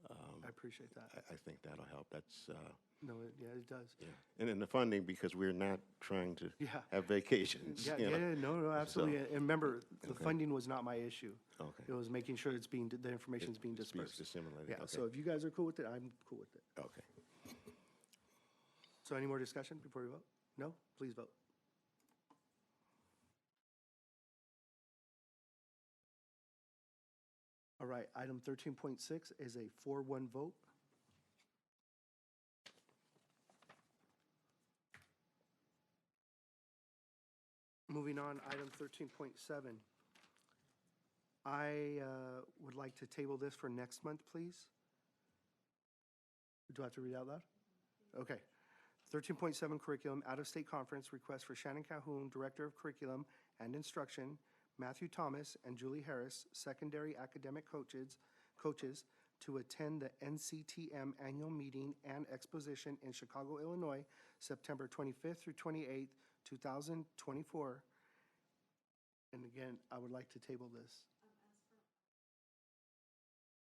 I appreciate that.
I think that'll help. That's
No, yeah, it does.
yeah. And in the funding, because we're not trying to
Yeah.
have vacations.
Yeah,
you know.
yeah, no, absolutely.
So,
And remember, the
okay.
funding was not my issue.
Okay.
It was making sure the information's being
It's being
dispersed.
disseminated.
Yeah,
Okay.
so if you guys are cool with it, I'm cool with it.
Okay.
So any more discussion before we vote? No? Please vote. All right, item 13.6 is a 4-1 vote. Moving on, item 13.7. I would like to table this for next month, please. Do I have to read out loud? Okay. 13.7 curriculum, out-of-state conference, request for Shannon Calhoun, Director of Curriculum and Instruction, Matthew Thomas and Julie Harris, secondary academic coaches, to attend the NCTM annual meeting and exposition in Chicago, Illinois, September 25th through 28th, 2024. And again, I would like to table this.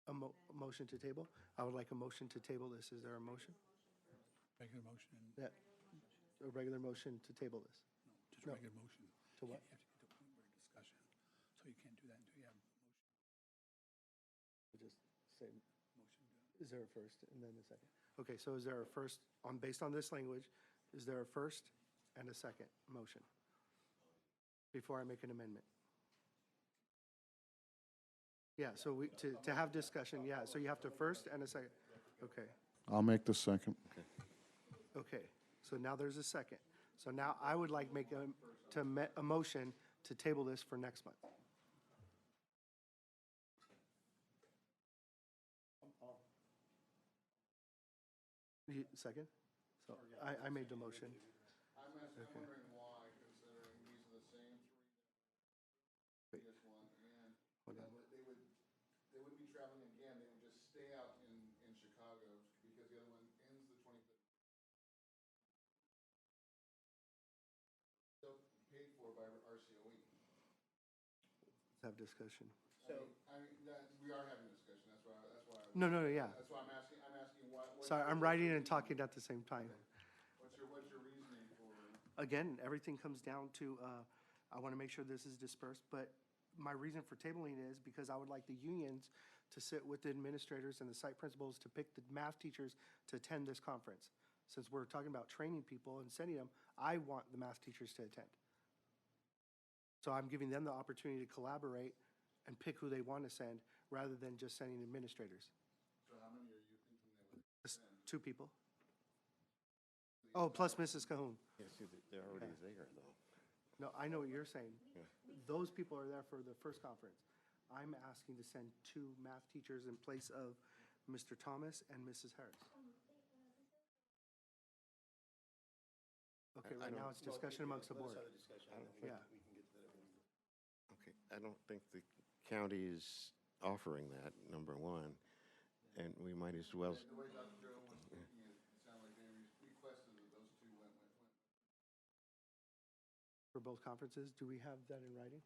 A motion to table? I would like a motion to table this. Is there a motion?
Regular motion,
Yeah, a regular motion to table this.
just
No.
regular motion.
To what?
You have to get to a point where discussion, so you can't do that until you have motion.
Just say, is there a first and then a second? Okay, so is there a first, based on this language, is there a first and a second motion? Before I make an amendment? Yeah, so to have discussion, yeah, so you have to first and a second. Okay,
I'll make the second.
okay, so now there's a second. So now I would like make a motion to table this for next month. Second? So I made the motion.
I'm
Okay.
wondering why, considering these are the same 3 that were previous one, and
Hold on.
they wouldn't be traveling again, they would just stay out in Chicago, because
Have discussion.
So, we are having a discussion, that's why.
No, yeah.
That's why I'm asking what.
Sorry, I'm writing and talking at the same time.
What's your reasoning for?
Again, everything comes down to, I want to make sure this is dispersed, but my reason for tabling is because I would like the unions to sit with the administrators and the site principals to pick the math teachers to attend this conference. Since we're talking about training people and sending them, I want the math teachers to attend. So I'm giving them the opportunity to collaborate and pick who they want to send, rather than just sending administrators.
So how many are you thinking that would
Just 2 people. Oh, plus Mrs. Cahoon.
Yeah, see, they're already there, though.
No, I know what you're saying.
Yeah.
Those people are there for the first conference. I'm asking to send 2 math teachers in place of Mr. Thomas and Mrs. Harris. Okay,
I
right now
don't-
it's discussion amongst the board.
Let us have a discussion, and then
Yeah.
we can get to that.
Okay, I don't think the county is offering that, number one, and we might as well.
The way Dr. Joe was speaking, it sounded like they requested that those 2 went.
For both conferences, do we have that in writing?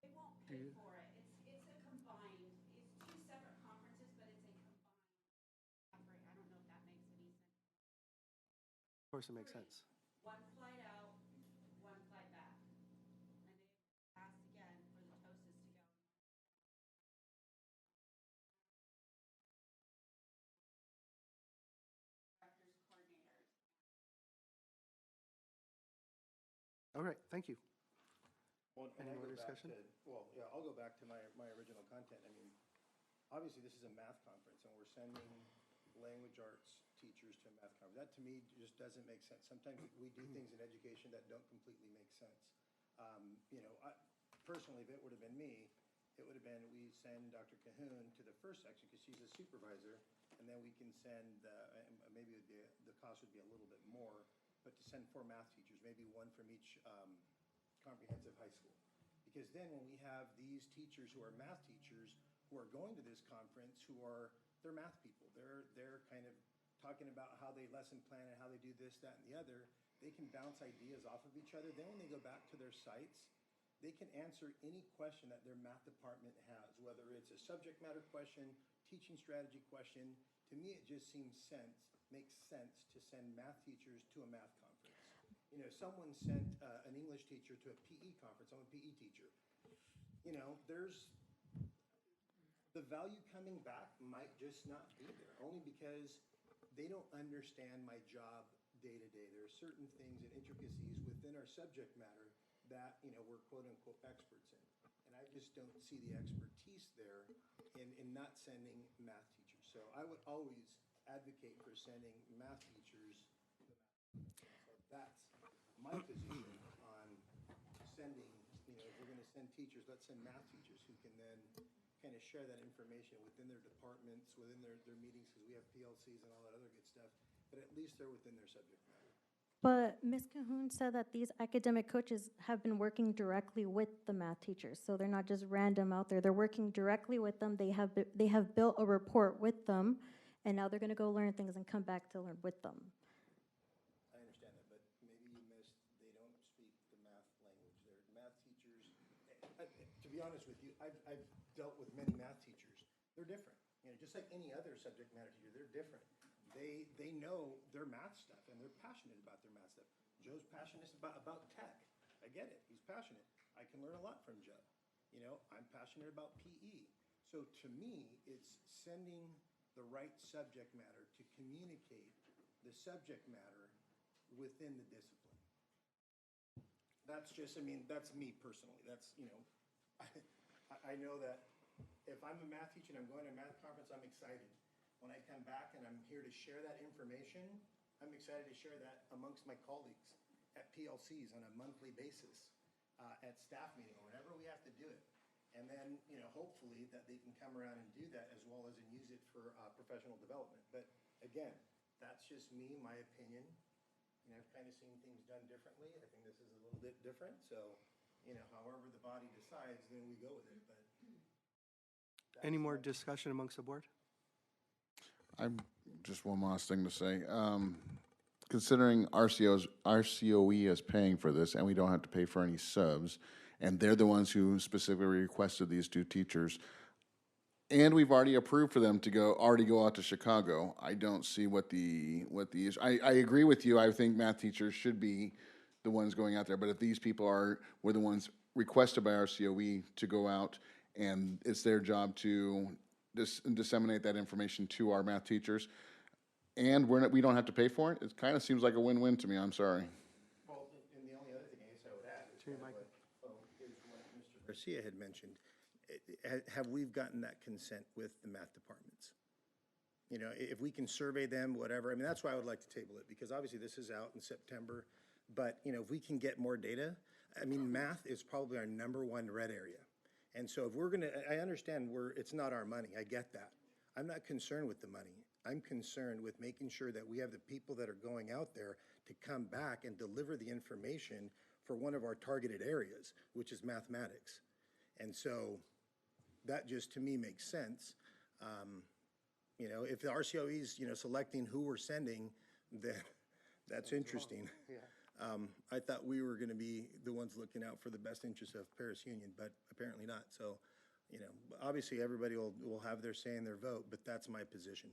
They won't
Do
pay
you?
for it. It's a combined, it's 2 separate conferences, but it's a combined effort. I don't know if that makes any sense.
Of course, it makes sense.
1 flight out, 1 flight back. And they asked again for the TOSAs to go. Directors, coordinators.
All right, thank you.
Well, and
Any
I
more
go back
discussion?
Well, yeah, I'll go back to my original content. I mean, obviously, this is a math conference, and we're sending language arts teachers to a math conference. That, to me, just doesn't make sense. Sometimes we do things in education that don't completely make sense. You know, personally, if it would have been me, it would have been, we send Dr. Cahoon to the first section, because she's a supervisor, and then we can send, maybe the cost would be a little bit more, but to send 4 math teachers, maybe 1 from each comprehensive high school. Because then when we have these teachers who are math teachers who are going to this conference, they're math people. They're kind of talking about how they lesson plan and how they do this, that, and the other. They can bounce ideas off of each other. Then when they go back to their sites, they can answer any question that their math department has, whether it's a subject matter question, teaching strategy question. To me, it just makes sense to send math teachers to a math conference. You know, someone sent an English teacher to a PE conference. I'm a PE teacher. You know, the value coming back might just not be there, only because they don't understand my job day to day. There are certain things and intricacies within our subject matter that, you know, we're quote unquote experts in. And I just don't see the expertise there in not sending math teachers. So I would always advocate for sending math teachers to the math conference. So that's my position on sending, you know, if we're going to send teachers, let's send math teachers who can then kind of share that information within their departments, within their meetings, because we have PLCs and all that other good stuff, but at least they're within their subject matter.
But Ms. Cahoon said that these academic coaches have been working directly with the math teachers, so they're not just random out there. They're working directly with them. They have built a rapport with them, and now they're going to go learn things and come back to learn with them.
I understand that, but maybe you missed, they don't speak the math language. They're math teachers. To be honest with you, I've dealt with many math teachers. They're different. You know, just like any other subject matter teacher, they're different. They know their math stuff, and they're passionate about their math stuff. Joe's passionate about tech. I get it. He's passionate. I can learn a lot from Joe. You know, I'm passionate about PE. So to me, it's sending the right subject matter to communicate the subject matter within the discipline. That's just, I mean, that's me personally. That's, you know, I know that if I'm a math teacher and I'm going to a math conference, I'm excited. When I come back and I'm here to share that information, I'm excited to share that amongst my colleagues at PLCs on a monthly basis, at staff meeting, or whenever we have to do it. And then, you know, hopefully that they can come around and do that as well as and use it for professional development. But again, that's just me, my opinion. You know, I've kind of seen things done differently. I think this is a little bit different. So, you know, however the body decides, then we go with it. But
Any more discussion amongst the board?
I'm just one last thing to say. considering RCOE is paying for this, and we don't have to pay for any subs, and they're the ones who specifically requested these two teachers, and we've already approved for them to go out to Chicago. I don't see what the issue. I agree with you. I think math teachers should be the ones going out there. But if these people were the ones requested by RCOE to go out, and it's their job to disseminate that information to our math teachers, and we don't have to pay for it, it kind of seems like a win-win to me. I'm sorry.
Well, and the only other thing I guess I would add is what Mr. Garcia had mentioned. Have we gotten that consent with the math departments? You know, if we can survey them, whatever, I mean, that's why I would like to table it, because obviously this is out in September, but, you know, if we can get more data, I mean, math is probably our #1 red area. And so if we're gonna, I understand it's not our money, I get that. I'm not concerned with the money. I'm concerned with making sure that we have the people that are going out there to come back and deliver the information for one of our targeted areas, which is mathematics. And so that just, to me, makes sense. You know, if the RCOE's, you know, selecting who we're sending, then that's interesting. I thought we were going to be the ones looking out for the best interests of Paris Union, but apparently not. So, you know, obviously everybody will have their say in their vote, but that's my position.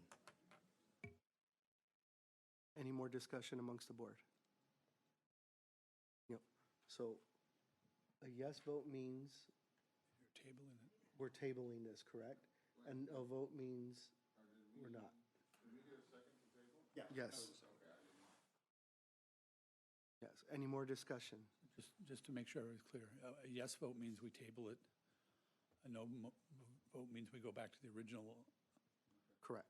Any more discussion amongst the board? Yep. So a yes vote means
You're tabling it.
we're tabling this, correct? And a vote means we're not.
Yeah.
Yes. Yes. Any more discussion?
Just to make sure I was clear, a yes vote means we table it. A no vote means we go back to the original.
Correct.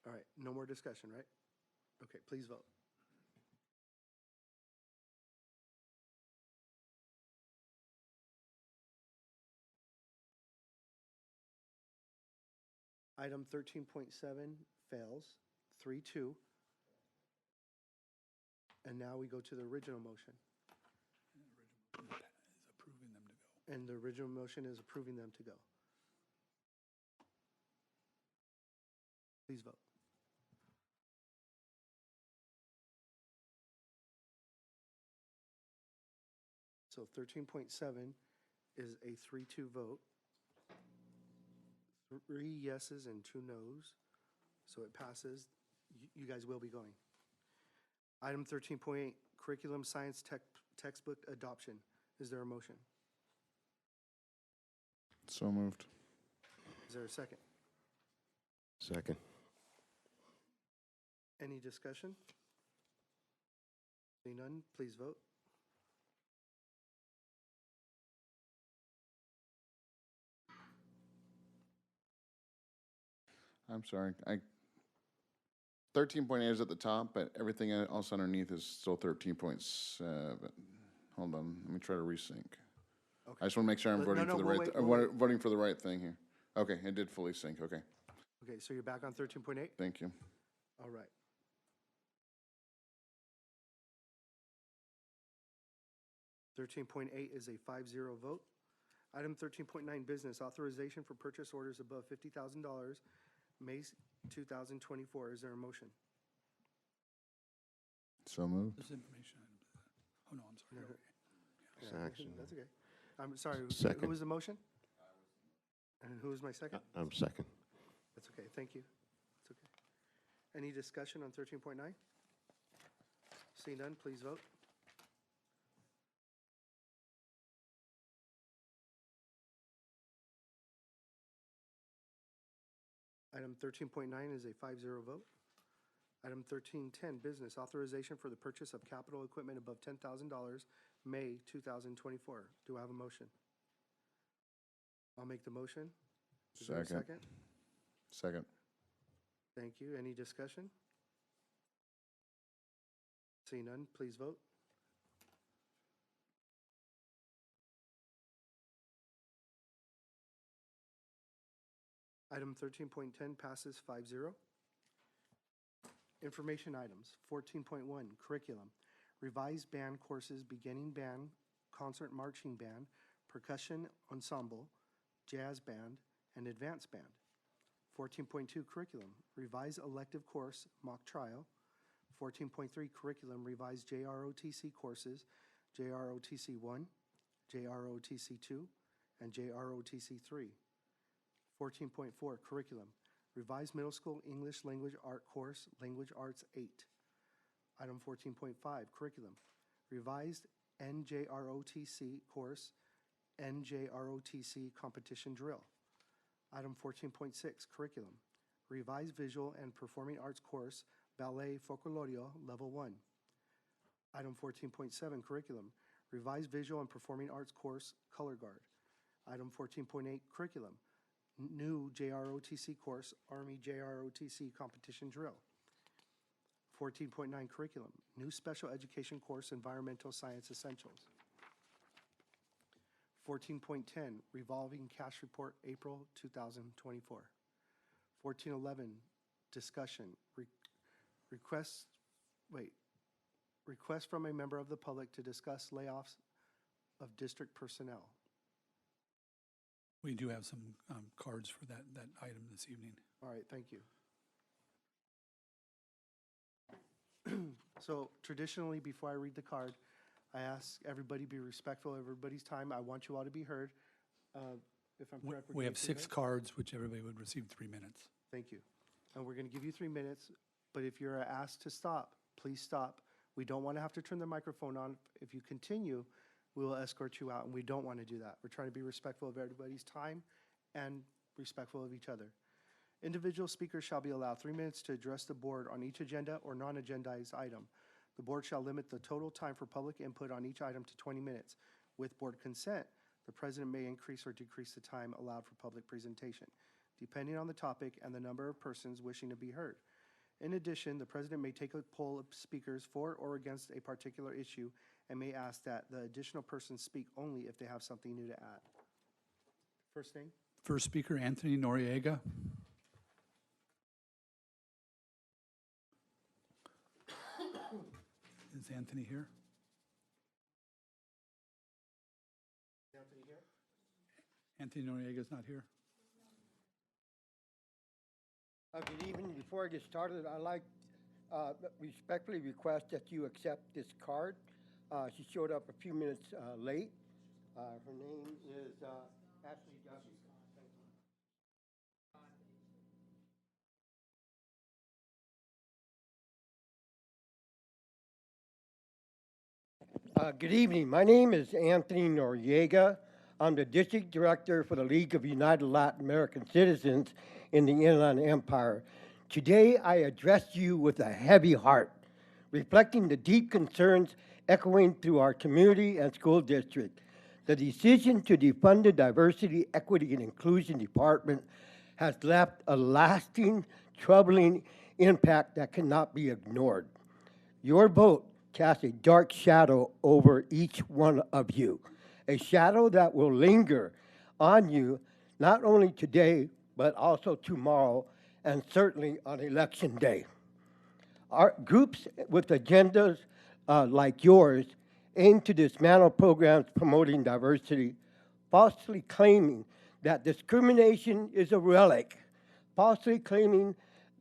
All right. No more discussion, right? Okay, please vote. Item 13.7 fails, 3-2. And now we go to the original motion.
Is approving them to go.
And the original motion is approving them to go. Please vote. So 13.7 is a 3-2 vote. 3 yeses and 2 nos. So it passes. You guys will be going. Item 13.8, curriculum science textbook adoption. Is there a motion?
So moved.
Is there a second?
Second.
Any discussion? Seeing none, please vote.
I'm sorry. 13.8 is at the top, but everything else underneath is still 13.7. Hold on, let me try to resync.
Okay.
I just want to make sure I'm
No,
voting
no,
for the
we'll
right,
wait, we'll wait.
voting for the right thing here. Okay, it did fully sync, okay.
Okay, so you're back on 13.8?
Thank you.
All right. $13.8 is a 5-0 vote. Item 13.9, business authorization for purchase orders above $50,000, May 2024. Is there a motion?
So moved.
This information. Oh, no, I'm sorry.
Yeah,
Action.
That's okay. I'm sorry,
Second.
who was the motion? And who was my second?
I'm second.
That's okay, thank you. It's okay. Any discussion on 13.9? Seeing none, please vote. Item 13.9 is a 5-0 vote. Item 13.10, business authorization for the purchase of capital equipment above $10,000, May 2024. Do I have a motion? I'll make the motion. Is there a
Second.
second?
Second.
Thank you. Any discussion? Seeing none, please vote. Item 13.10 passes 5-0. Information items, 14.1, curriculum. Revised band courses, beginning band, concert marching band, percussion ensemble, jazz band, and advanced band. 14.2, curriculum. Revised elective course, mock trial. 14.3 curriculum, revise JROTC courses, JROTC 1, JROTC 2, and JROTC 3. 14.4 curriculum, revise middle school English language art course, Language Arts 8. Item 14.5 curriculum, revised NJROTC course, NJROTC competition drill. Item 14.6 curriculum, revised visual and performing arts course, Ballet Folclorio Level 1. Item 14.7 curriculum, revised visual and performing arts course, Color Guard. Item 14.8 curriculum, new JROTC course, Army JROTC competition drill. 14.9 curriculum, new special education course, Environmental Science Essentials. 14.10 revolving cash report, April 2024. 14.11 discussion, request from a member of the public to discuss layoffs of district personnel.
We do have some cards for that item this evening.
All right, thank you. So traditionally, before I read the card, I ask everybody be respectful of everybody's time. I want you all to be heard. If I'm correct,
We
we're
have
doing 3
6
minutes?
cards, which everybody would receive 3 minutes.
Thank you. And we're going to give you 3 minutes, but if you're asked to stop, please stop. We don't want to have to turn the microphone on. If you continue, we will escort you out, and we don't want to do that. We're trying to be respectful of everybody's time and respectful of each other. Individual speakers shall be allowed 3 minutes to address the board on each agenda or non-agendized item. The board shall limit the total time for public input on each item to 20 minutes. With board consent, the president may increase or decrease the time allowed for public presentation, depending on the topic and the number of persons wishing to be heard. In addition, the president may take a poll of speakers for or against a particular issue and may ask that the additional persons speak only if they have something new to add. First name?
First speaker, Anthony Noriega. Is Anthony here?
Anthony here?
Anthony Noriega is not here.
Good evening. Before I get started, I'd like respectfully request that you accept this card. She showed up a few minutes late. Her name is Ashley W. Good evening. My name is Anthony Noriega. I'm the District Director for the League of United Latin American Citizens in the Inland Empire. Today, I address you with a heavy heart, reflecting the deep concerns echoing through our community and school district. The decision to defund the Diversity, Equity, and Inclusion Department has left a lasting, troubling impact that cannot be ignored. Your vote casts a dark shadow over each one of you, a shadow that will linger on you not only today, but also tomorrow, and certainly on Election Day. Our groups with agendas like yours aim to dismantle programs promoting diversity, falsely claiming that discrimination is a relic, falsely claiming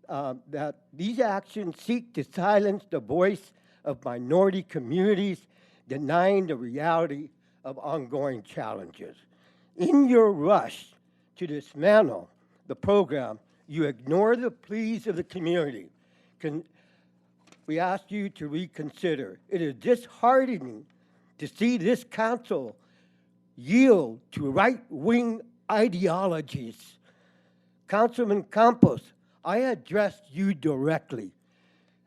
that these actions seek to silence the voice of minority communities, denying the reality of ongoing challenges. In your rush to dismantle the program, you ignore the pleas of the community. We ask you to reconsider. It is disheartening to see this council yield to right-wing ideologies. Councilman Campos, I address you directly,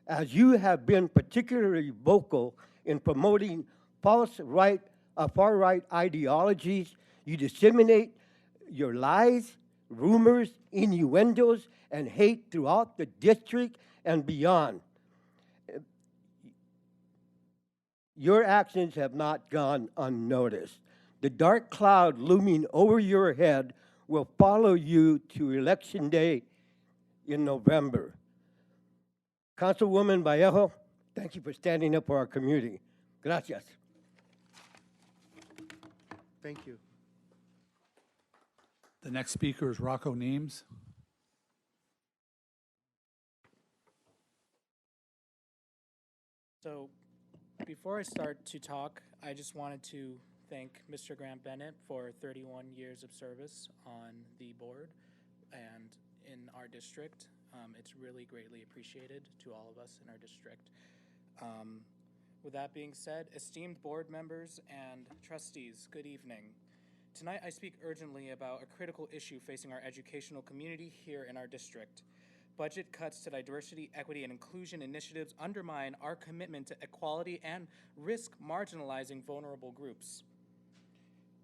as you have been particularly vocal in promoting far-right ideologies. You disseminate your lies, rumors, innuendos, and hate throughout the district and beyond. Your actions have not gone unnoticed. The dark cloud looming over your head will follow you to Election Day in November. Councilwoman Vallejo, thank you for standing up for our community. Gracias.
Thank you.
The next speaker is Rocco Neems.
Before I start to talk, I just wanted to thank Mr. Grant Bennett for 31 years of service on the board and in our district. It's really greatly appreciated to all of us in our district. With that being said, esteemed board members and trustees, good evening. Tonight I speak urgently about a critical issue facing our educational community here in our district. Budget cuts to diversity, equity, and inclusion initiatives undermine our commitment to equality and risk marginalizing vulnerable groups.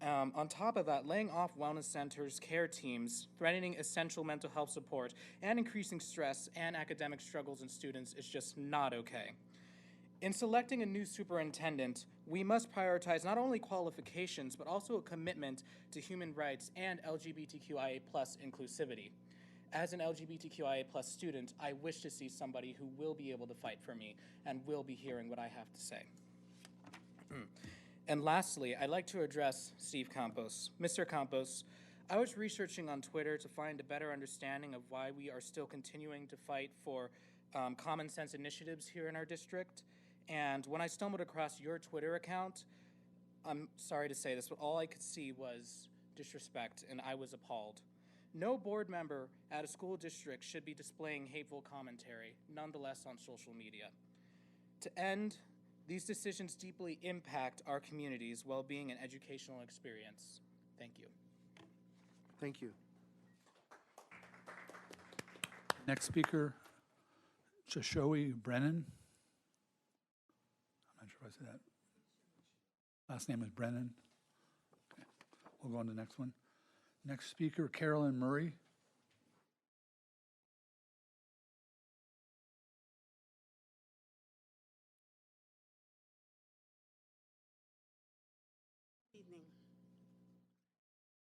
On top of that, laying off wellness centers, care teams, threatening essential mental health support, and increasing stress and academic struggles in students is just not okay. In selecting a new superintendent, we must prioritize not only qualifications, but also a commitment to human rights and LGBTQIA+ inclusivity. As an LGBTQIA+ student, I wish to see somebody who will be able to fight for me and will be hearing what I have to say. And lastly, I'd like to address Steve Campos. Mr. Campos, I was researching on Twitter to find a better understanding of why we are still continuing to fight for common sense initiatives here in our district. And when I stumbled across your Twitter account, I'm sorry to say this, but all I could see was disrespect, and I was appalled. No board member at a school district should be displaying hateful commentary, nonetheless on social media. To end, these decisions deeply impact our community's well-being and educational experience. Thank you.
Thank you.
Next speaker, Shoshoi Brennan. I'm not sure if I said that. Last name is Brennan. Okay. We'll go on to the next one. Next speaker, Carolyn Murray.
Evening.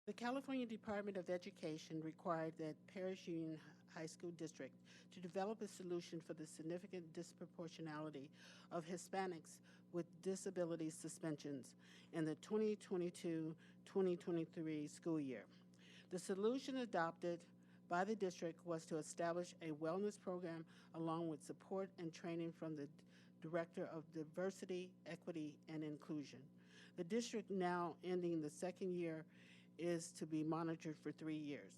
The California Department of Education required that Paris Union High School District to develop a solution for the significant disproportionality of Hispanics with disability suspensions in the 2022-2023 school year. The solution adopted by the district was to establish a wellness program along with support and training from the Director of Diversity, Equity, and Inclusion. The district, now ending the second year, is to be monitored for 3 years.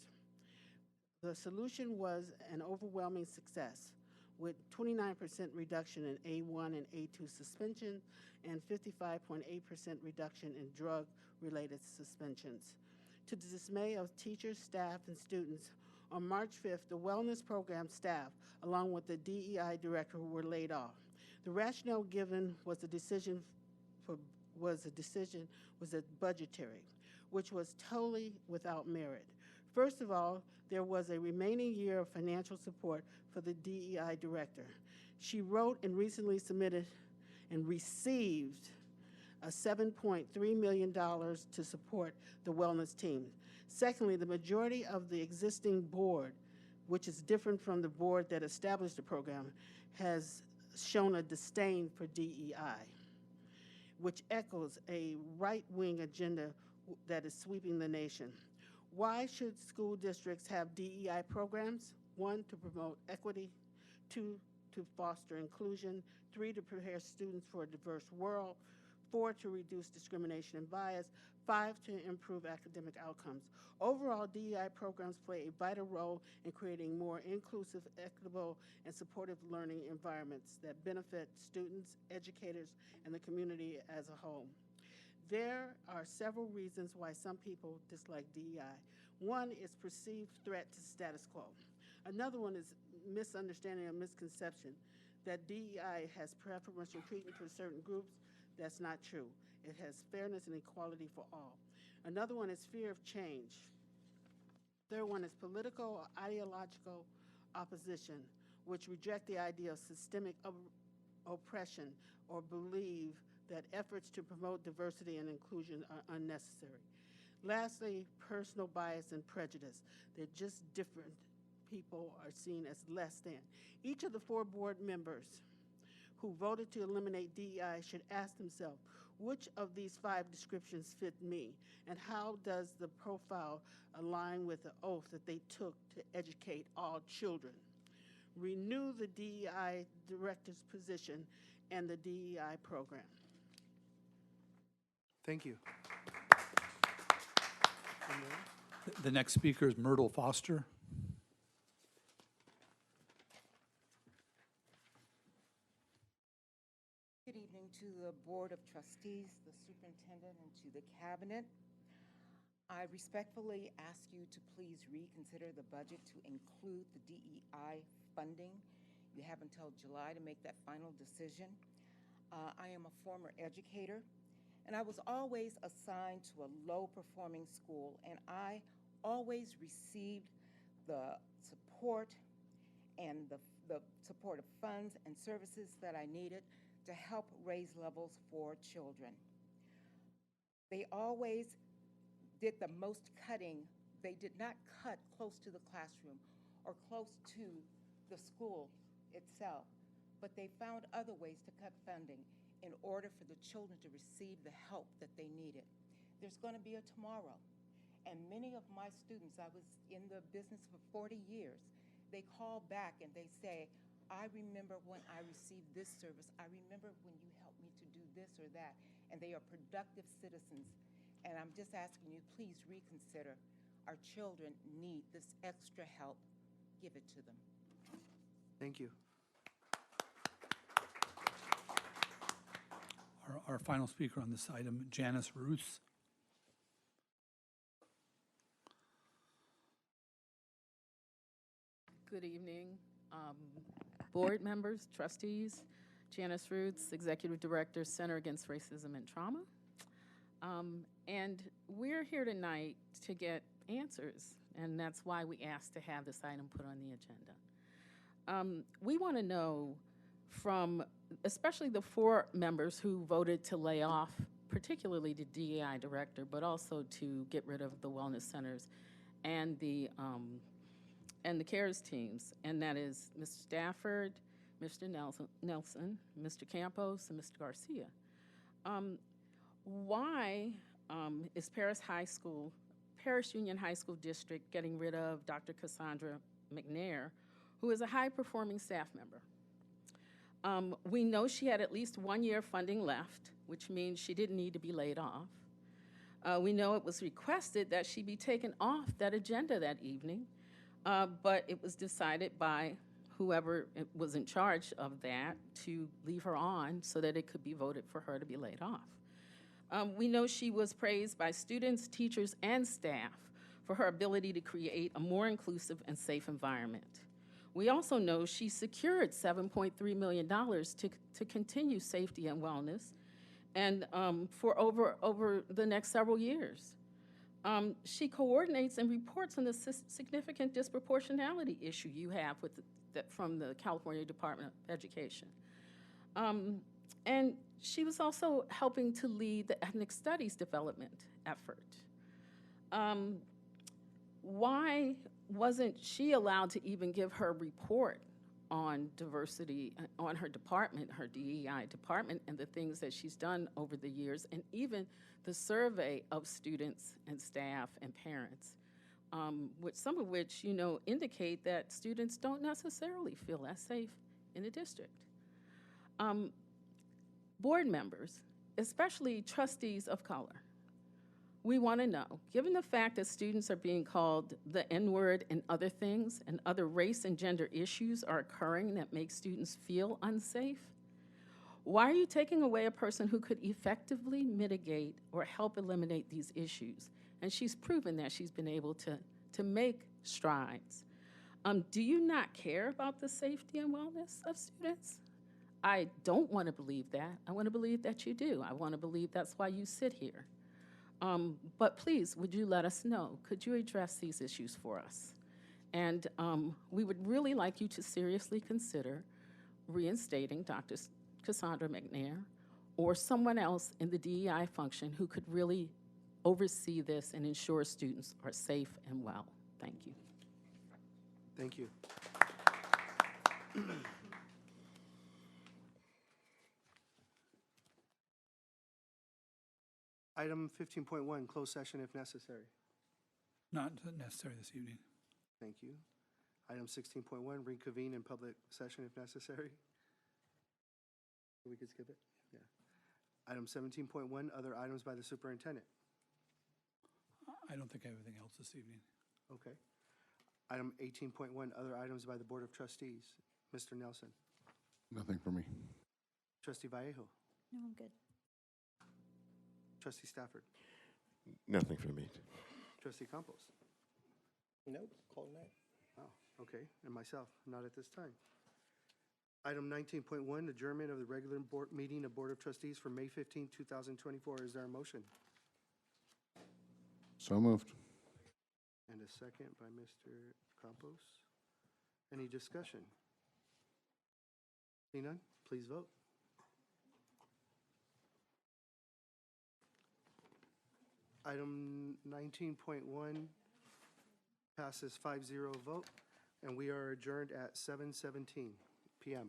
The solution was an overwhelming success, with 29% reduction in A1 and A2 suspension and 55.8% reduction in drug-related suspensions. To the dismay of teachers, staff, and students, on March 5th, the wellness program staff, along with the DEI director, were laid off. The rationale given was budgetary, which was totally without merit. First of all, there was a remaining year of financial support for the DEI director. She wrote and recently submitted and received a $7.3 million to support the wellness team. Secondly, the majority of the existing board, which is different from the board that established the program, has shown a disdain for DEI, which echoes a right-wing agenda that is sweeping the nation. Why should school districts have DEI programs? 1, to promote equity; 2, to foster inclusion; 3, to prepare students for a diverse world; 4, to reduce discrimination and bias; 5, to improve academic outcomes. Overall, DEI programs play a vital role in creating more inclusive, equitable, and supportive learning environments that benefit students, educators, and the community as a whole. There are several reasons why some people dislike DEI. One is perceived threat to status quo. Another one is misunderstanding or misconception that DEI has preferential treatment for certain groups. That's not true. It has fairness and equality for all. Another one is fear of change. Third one is political or ideological opposition, which reject the idea of systemic oppression or believe that efforts to promote diversity and inclusion are unnecessary. Lastly, personal bias and prejudice. They're just different. People are seen as less than. Each of the 4 board members who voted to eliminate DEI should ask themselves, which of these 5 descriptions fit me, and how does the profile align with the oath that they took to educate all children? Renew the DEI director's position and the DEI program.
Thank you.
The next speaker is Myrtle Foster.
Good evening to the Board of Trustees, the Superintendent, and to the Cabinet. I respectfully ask you to please reconsider the budget to include the DEI funding. You have until July to make that final decision. I am a former educator, and I was always assigned to a low-performing school, and I always received the support and the support of funds and services that I needed to help raise levels for children. They always did the most cutting. They did not cut close to the classroom or close to the school itself, but they found other ways to cut funding in order for the children to receive the help that they needed. There's going to be a tomorrow, and many of my students, I was in the business for 40 years, they call back and they say, I remember when I received this service. I remember when you helped me to do this or that. And they are productive citizens. And I'm just asking you, please reconsider. Our children need this extra help. Give it to them.
Thank you.
Our final speaker on this item, Janice Ruth.
Good evening, board members, trustees. Janice Roots, Executive Director, Center Against Racism and Trauma. And we're here tonight to get answers, and that's why we asked to have this item put on the agenda. We want to know from, especially the 4 members who voted to lay off, particularly the DEI director, but also to get rid of the wellness centers and the CARES teams, and that is Mr. Stafford, Mr. Nelson, Mr. Campos, and Mr. Garcia. Why is Paris Union High School District getting rid of Dr. Cassandra McNair, who is a high-performing staff member? We know she had at least 1 year funding left, which means she didn't need to be laid off. We know it was requested that she be taken off that agenda that evening, but it was decided by whoever was in charge of that to leave her on so that it could be voted for her to be laid off. We know she was praised by students, teachers, and staff for her ability to create a more inclusive and safe environment. We also know she secured $7.3 million to continue safety and wellness and for over the next several years. She coordinates and reports on the significant disproportionality issue you have with from the California Department of Education. And she was also helping to lead the ethnic studies development effort. Why wasn't she allowed to even give her report on diversity, on her department, her DEI department, and the things that she's done over the years, and even the survey of students and staff and parents, some of which, indicate that students don't necessarily feel as safe in the district. Board members, especially trustees of color, we want to know, given the fact that students are being called the N-word and other things, and other race and gender issues are occurring that make students feel unsafe, why are you taking away a person who could effectively mitigate or help eliminate these issues? And she's proven that she's been able to make strides. Do you not care about the safety and wellness of students? I don't want to believe that. I want to believe that you do. I want to believe that's why you sit here. But please, would you let us know? Could you address these issues for us? And we would really like you to seriously consider reinstating Dr. Cassandra McNair or someone else in the DEI function who could really oversee this and ensure students are safe and well. Thank you.
Thank you. Item 15.1, closed session if necessary.
Not necessary this evening.
Thank you. Item 16.1, reconvene in public session if necessary. We could skip it? Yeah. Item 17.1, other items by the superintendent.
I don't think I have anything else this evening.
Okay. Item 18.1, other items by the Board of Trustees. Mr. Nelson.
Nothing for me.
Trustee Vallejo.
No, I'm good.
Trustee Stafford.
Nothing for me.
Trustee Campos.
Nope, call it night.
Oh, okay, and myself, not at this time. Item 19.1, adjournment of the regular board meeting of Board of Trustees for May 15, 2024. Is there a motion?
So moved.
And a second by Mr. Campos. Any discussion? See none, please vote. Item 19.1 passes 5-0 vote, and we are adjourned at 7:17 p.m.